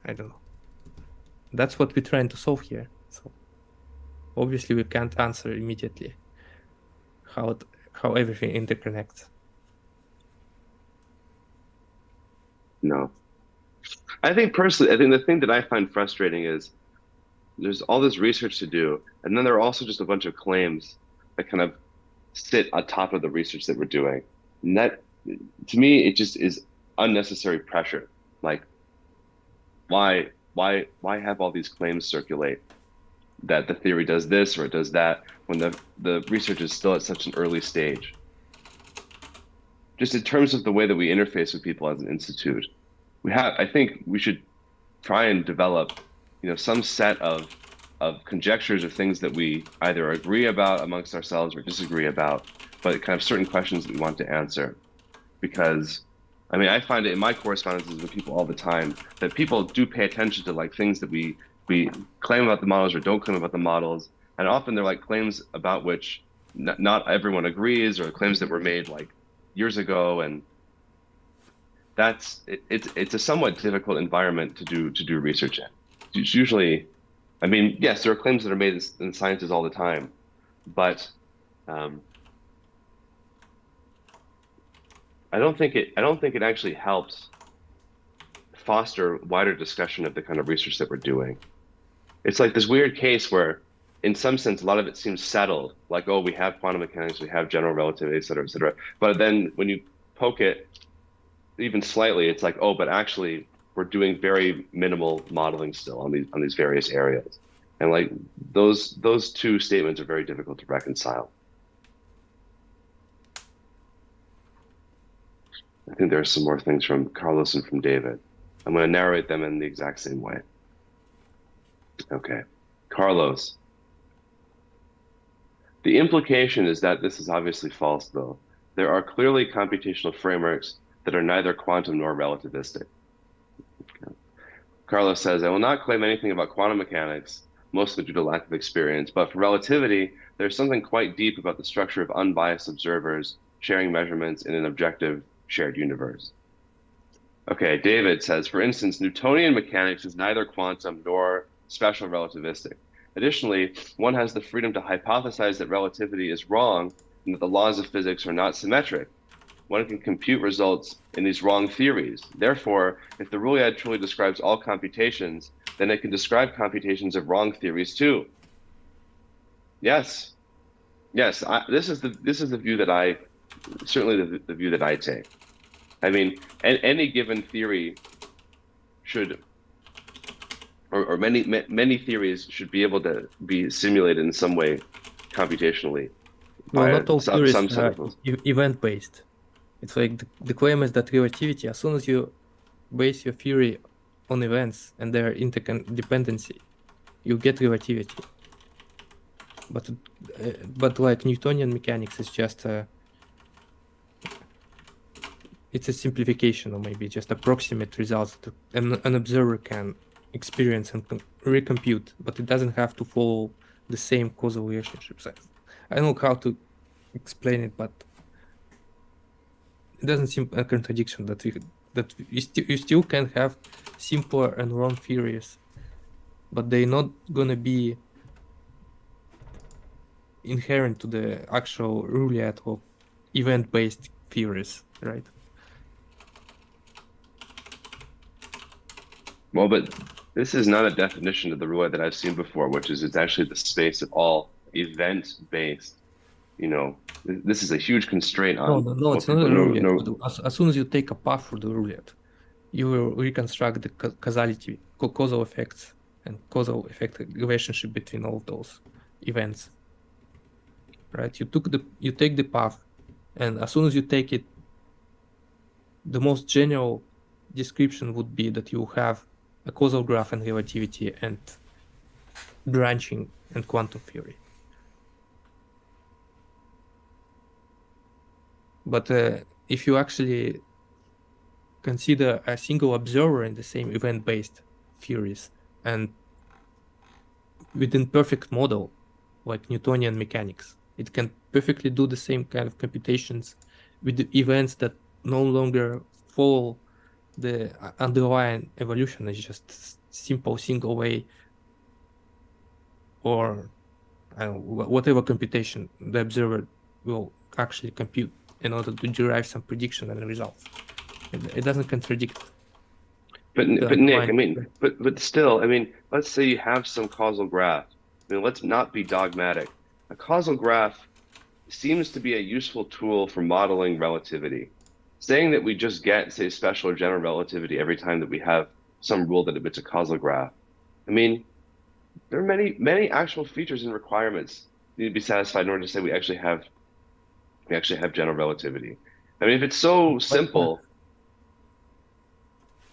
Speaker 3: I don't know. That's what we're trying to solve here. So obviously we can't answer immediately how everything interconnects.
Speaker 1: No. I think personally, the thing that I find frustrating is there's all this research to do, and then there are also just a bunch of claims that kind of sit on top of the research that we're doing. And that, to me, it just is unnecessary pressure. Like, why have all these claims circulate that the theory does this or it does that when the research is still at such an early stage? Just in terms of the way that we interface with people as an institute, I think we should try and develop, some set of conjectures or things that we either agree about amongst ourselves or disagree about, but kind of certain questions that we want to answer. Because, I find it in my correspondences with people all the time that people do pay attention to like things that we claim about the models or don't claim about the models, and often they're like claims about which not everyone agrees, or claims that were made like years ago, and it's a somewhat difficult environment to do research in. It's usually, yes, there are claims that are made in sciences all the time, but I don't think it actually helps foster wider discussion of the kind of research that we're doing. It's like this weird case where, in some sense, a lot of it seems settled, like, oh, we have quantum mechanics, we have general relativity, et cetera, et cetera. But then when you poke it even slightly, it's like, oh, but actually we're doing very minimal modeling still on these various areas. And like those two statements are very difficult to reconcile. I think there are some more things from Carlos and from David. I'm going to narrate them in the exact same way. Okay. Carlos. The implication is that this is obviously false, though. There are clearly computational frameworks that are neither quantum nor relativistic. Okay. Carlos says, I will not claim anything about quantum mechanics, mostly due to lack of experience, but for relativity, there's something quite deep about the structure of unbiased observers sharing measurements in an objective shared universe. Okay, David says, for instance, Newtonian mechanics is neither quantum nor special relativistic. Additionally, one has the freedom to hypothesize that relativity is wrong and that the laws of physics are not symmetric. One can compute results in these wrong theories. Therefore, if the Ruliad truly describes all computations, then it can describe computations of wrong theories too. Yes, this is the view that certainly the view that I take. Any given theory should, or many theories should be able to be simulated in some way computationally.
Speaker 3: Well, not all theories are event-based. It's like the claim is that relativity, as soon as you base your theory on events and their interdependency, you get relativity. But like Newtonian mechanics is just it's a simplification, or maybe just approximate results that an observer can experience and recompute, but it doesn't have to follow the same causal relationships. I don't know how to explain it, but it doesn't seem a contradiction that you still can have simpler and wrong theories, but they're not gonna be inherent to the actual Ruliad or event-based theories, right?
Speaker 1: Well, but this is not a definition of the Ruliad that I've seen before, which is it's actually the space of all event-based. This is a huge constraint on.
Speaker 3: No, it's not a Ruliad. As soon as you take a path for the Ruliad, you will reconstruct the causality, causal effects, and causal effect relationship between all of those events. Right? You take the path, and as soon as you take it, the most general description would be that you have a causal graph and relativity and branching and quantum theory. But if you actually consider a single observer in the same event-based theories, and within perfect model, like Newtonian mechanics, it can perfectly do the same kind of computations with the events that no longer follow the underlying evolution. It's just simple single way, or whatever computation the observer will actually compute in order to derive some prediction and results. It doesn't contradict.
Speaker 1: But
Speaker 3: the
Speaker 1: Nick, I
Speaker 3: underlying-
Speaker 1: mean, but still, I mean, let's say you have some causal graph. I mean, let's not be dogmatic. A causal graph seems to be a useful tool for modeling relativity. Saying that we just get, say, special or general relativity every time that we have some rule that emits a causal graph. I mean, there are many actual features and requirements need to be satisfied in order to say we actually have general relativity. I mean, if it's so simple.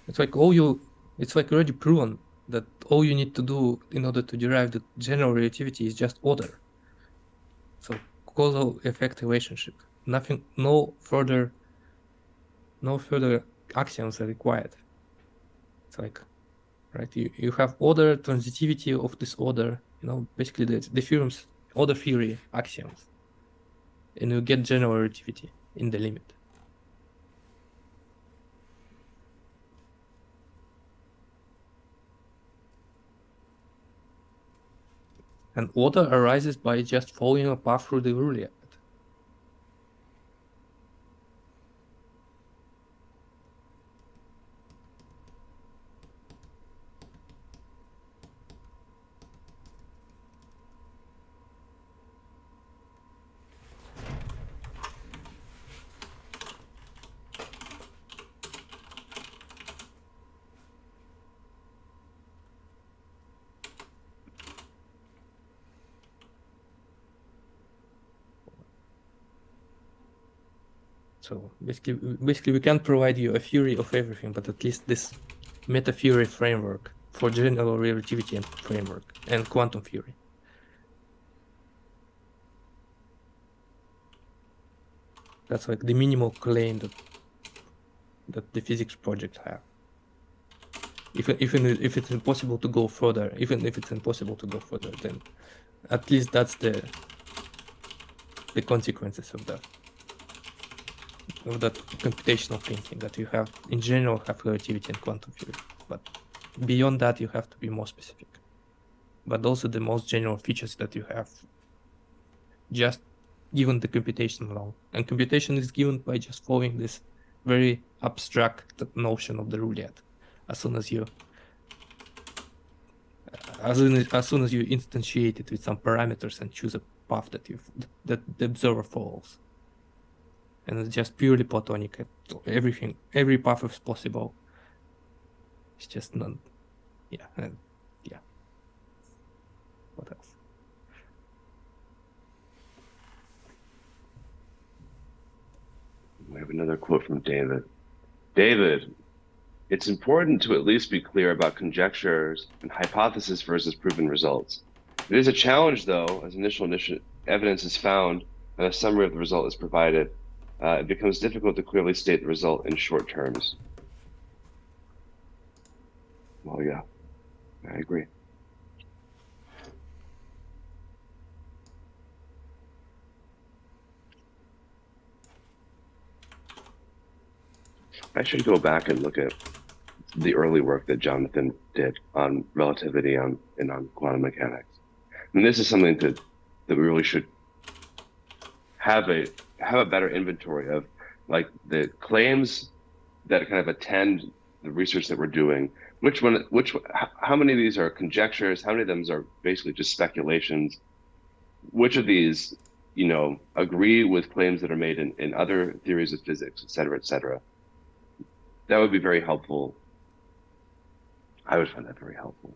Speaker 3: It's like it's like already proven that all you need to do in order to derive the general relativity is just order. So causal effect relationship. Nothing, no further axioms are required. It's like, right, you have order, transitivity of this order, basically the theorems, order theory axioms, and you get general relativity in the limit. And order arises by just following a path through the Ruliad. So basically, we can't provide you a theory of everything, but at least this meta theory framework for general relativity and framework and quantum theory. That's like the minimal claim that the physics projects have. Even if it's impossible to go further, then at least that's the consequences of that computational thinking, that you have in general have relativity and quantum theory, but beyond that you have to be more specific. But also the most general features that you have just given the computation alone, and computation is given by just following this very abstract notion of the Ruliad. As soon as you instantiate it with some parameters and choose a path that the observer follows, and it's just purely platonic. Every path is possible. It's just none. Yeah, and yeah. What else?
Speaker 1: We have another quote from David. David, it's important to at least be clear about conjectures and hypothesis versus proven results. It is a challenge, though, as initial evidence is found and a summary of the result is provided. It becomes difficult to clearly state the result in short terms. Well, yeah, I agree. I should go back and look at the early work that Jonathan did on relativity and on quantum mechanics. And this is something that we really should have a better inventory of, like the claims that kind of attend the research that we're doing. How many of these are conjectures? How many of them are basically just speculations? Which of these, agree with claims that are made in other theories of physics, et cetera, et cetera? that would be very helpful. I would find that very helpful.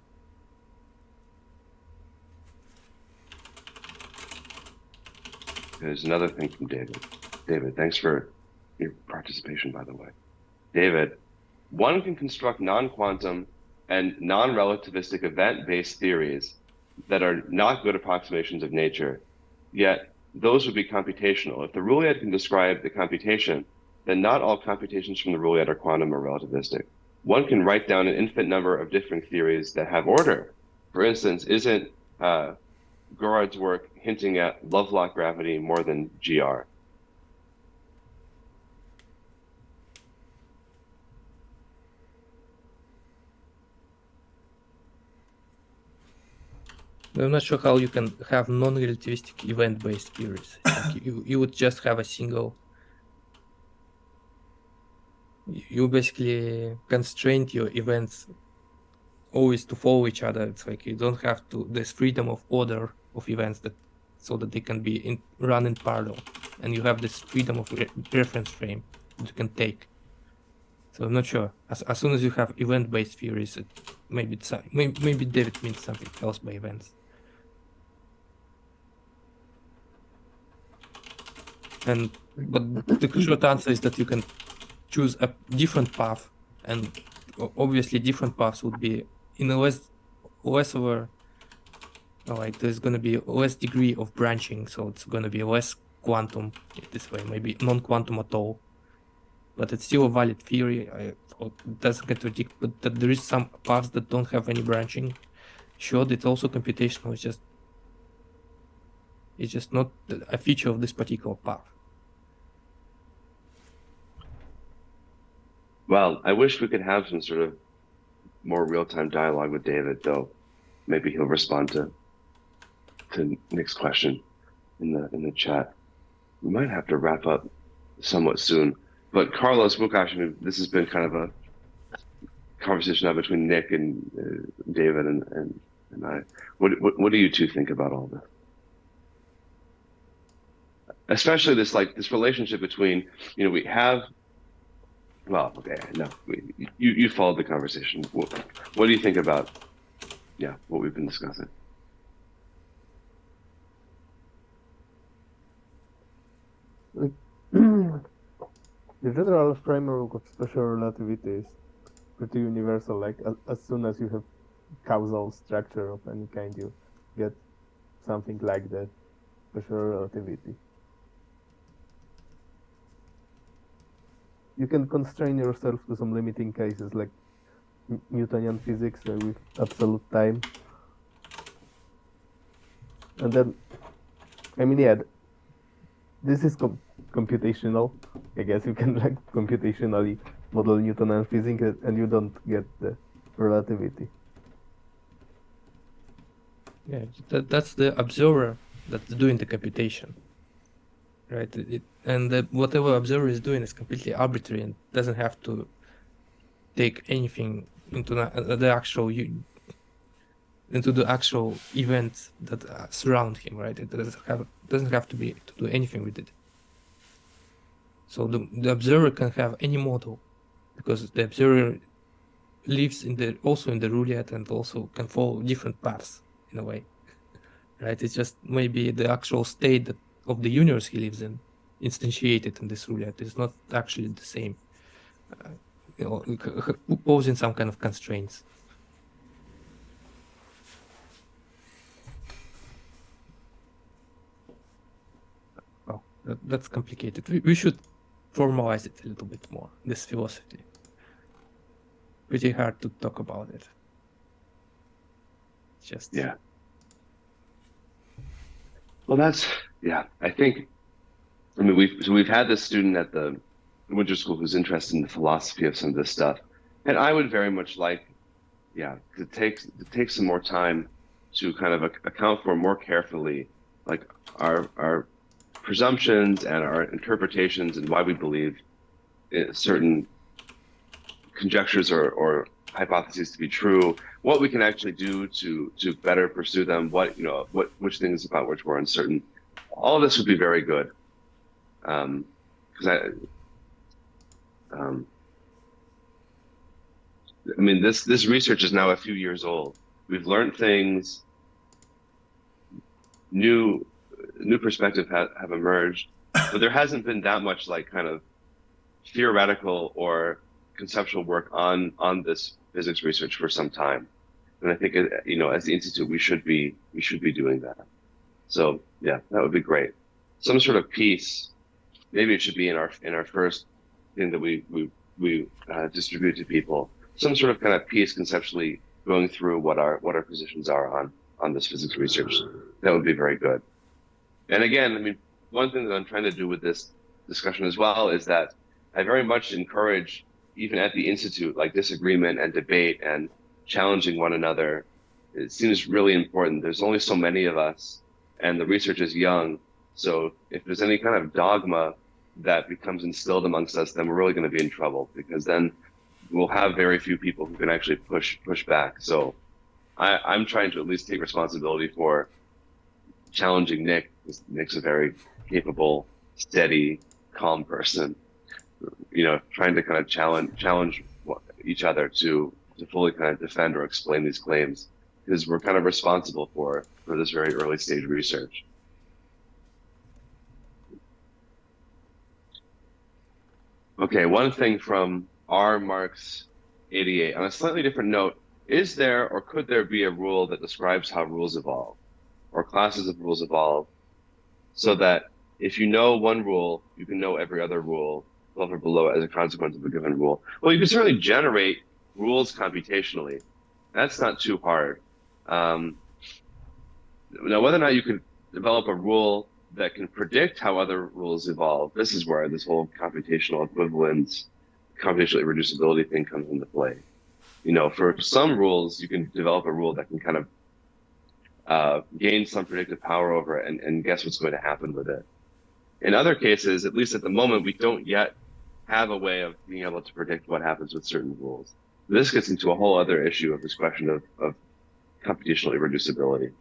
Speaker 1: There's another thing from David. David, thanks for your participation, by the way. David, one can construct non-quantum and non-relativistic event-based theories that are not good approximations of nature, yet those would be computational. If the Ruliad can describe the computation, then not all computations from the Ruliad are quantum or relativistic. One can write down an infinite number of different theories that have order. For instance, isn't Gorad's work hinting at Lovelock gravity more than GR?
Speaker 3: I'm not sure how you can have non-relativistic event-based theories. Like you would just have a single. You basically constrain your events always to follow each other. It's like you don't have to. There's freedom of order of events so that they can be run in parallel, and you have this freedom of reference frame that you can take. So I'm not sure. As soon as you have event-based theories, maybe David means something else by events. But the short answer is that you can choose a different path, and obviously different paths would be in a less of like there's going to be less degree of branching, so it's going to be less quantum this way, maybe non-quantum at all. But it's still a valid theory. It doesn't contradict, but that there is some paths that don't have any branching. Sure, it's also computational. It's just not a feature of this particular path.
Speaker 1: Well, I wish we could have some sort of more real-time dialogue with David, though. Maybe he'll respond to Nick's question in the chat. We might have to wrap up somewhat soon. But Carlos, Wukash, I mean, this has been kind of a conversation now between Nick and David and I. What do you two think about all this? Especially this relationship between, we have. Well, okay, no, you followed the conversation. What do you think about, what we've been discussing?
Speaker 2: The general framework of special relativity is pretty universal. Like as soon as you have causal structure of any kind, you get something like that special relativity. You can constrain yourself to some limiting cases like Newtonian physics with absolute time. And then, this is computational. I guess you can computationally model Newtonian physics and you don't get the relativity.
Speaker 3: Yeah, that's the observer that's doing the computation. Right, whatever observer is doing is completely arbitrary and doesn't have to take anything into the actual events that surround him. Right, it doesn't have to do anything with it. So the observer can have any model because the observer lives also in the Ruliad and also can follow different paths in a way. Right, it's just maybe the actual state of the universe he lives in, instantiated in this Ruliad, is not actually the same, posing some kind of constraints. Well, that's complicated. We should formalize it a little bit more, this philosophy. Pretty hard to talk about it. Just
Speaker 1: yeah. Well, I think, we've had this student at the Winter School who's interested in the philosophy of some of this stuff. And I would very much like, to take some more time to kind of account for more carefully, like our presumptions and our interpretations and why we believe certain conjectures or hypotheses to be true, what we can actually do to better pursue them, which things about which we're uncertain. All of this would be very good. I mean, this research is now a few years old. We've learned things, new perspectives have emerged, but there hasn't been that much like kind of theoretical or conceptual work on this physics research for some time. And I think, you know, as the institute, we should be doing that. So yeah, that would be great. Some sort of piece. Maybe it should be in our first thing that we distribute to people. Some sort of kind of piece conceptually going through what our positions are on this physics research. That would be very good. And again, I mean, one thing that I'm trying to do with this discussion as well is that I very much encourage, even at the institute, like disagreement and debate and challenging one another. It seems really important. There's only so many of us, and the research is young. So if there's any kind of dogma that becomes instilled amongst us, then we're really going to be in trouble, because then we'll have very few people who can actually push back. So I'm trying to at least take responsibility for challenging Nick. Nick's a very capable, steady, calm person. You know, trying to kind of challenge each other to fully kind of defend or explain these claims, because we're kind of responsible for this very early stage research. Okay, one thing from R. Marks 88. On a slightly different note, is there or could there be a rule that describes how rules evolve, or classes of rules evolve, so that if you know one rule, you can know every other rule above or below as a consequence of a given rule? Well, you can certainly generate rules computationally. That's not too hard. Now, whether or not you could develop a rule that can predict how other rules evolve, this is where this whole computational equivalence, computational irreducibility thing comes into play. You know, for some rules, you can develop a rule that can kind of gain some predictive power over it and guess what's going to happen with it. In other cases, at least at the moment, we don't yet have a way of being able to predict what happens with certain rules. This gets into a whole other issue of this question of computational irreducibility.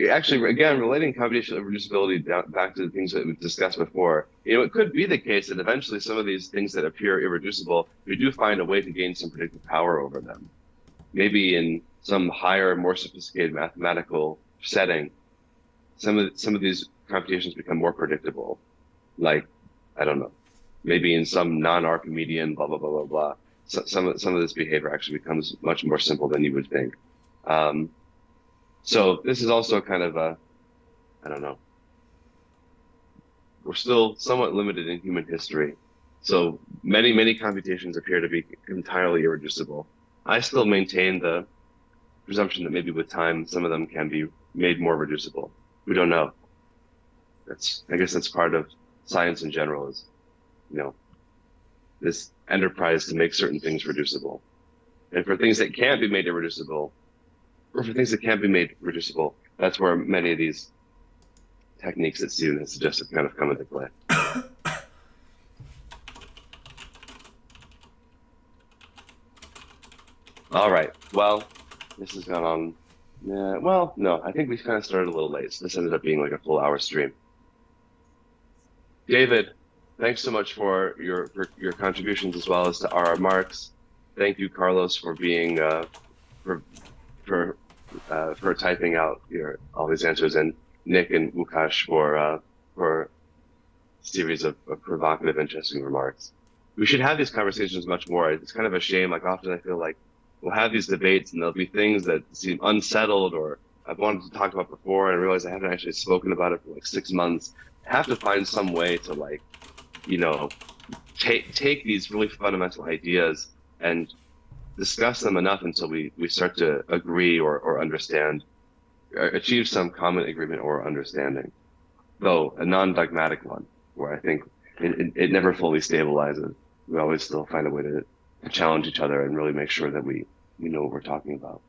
Speaker 1: Actually, again, relating computational irreducibility back to the things that we've discussed before, you know, it could be the case that eventually some of these things that appear irreducible, we do find a way to gain some predictive power over them. Maybe in some higher, more sophisticated mathematical setting, some of these computations become more predictable. Like, I don't know, maybe in some non-Archimedean blah blah blah blah blah. So some of this behavior actually becomes much more simple than you would think. So this is also kind of a, I don't know. We're still somewhat limited in human history. So many computations appear to be entirely irreducible. I still maintain the presumption that maybe with time, some of them can be made more reducible. We don't know. I guess that's part of science in general, is, you know, this enterprise to make certain things reducible. And for things that can't be made irreducible, or for things that can't be made reducible, that's where many of these techniques that Steven has suggested kind of come into play. All right. Well, this has gone on. Well, no, I think we kind of started a little late. So this ended up being like a full hour stream. David, thanks so much for your contributions, as well as to R.R. Marks. Thank you, Carlos, for being for typing out all these answers, and Nick and Łukasz for a series of provocative, interesting remarks. We should have these conversations much more. It's kind of a shame. Like, often I feel like we'll have these debates and there'll be things that seem unsettled or I've wanted to talk about before, and I realize I haven't actually spoken about it for like 6 months. I have to find some way to, like, you know, take these really fundamental ideas and discuss them enough until we start to agree or understand, or achieve some common agreement or understanding, though a non-dogmatic one, where I think it never fully stabilizes. We always still find a way to challenge each other and really make sure that we know what we're talking about.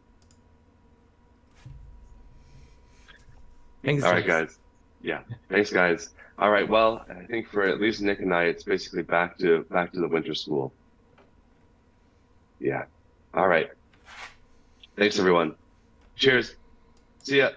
Speaker 3: Thanks.
Speaker 1: All right, guys. Yeah, thanks, guys. All right, well, I think for at least Nick and I, it's basically back to the winter school. Yeah. All right. Thanks, everyone. Cheers. See ya.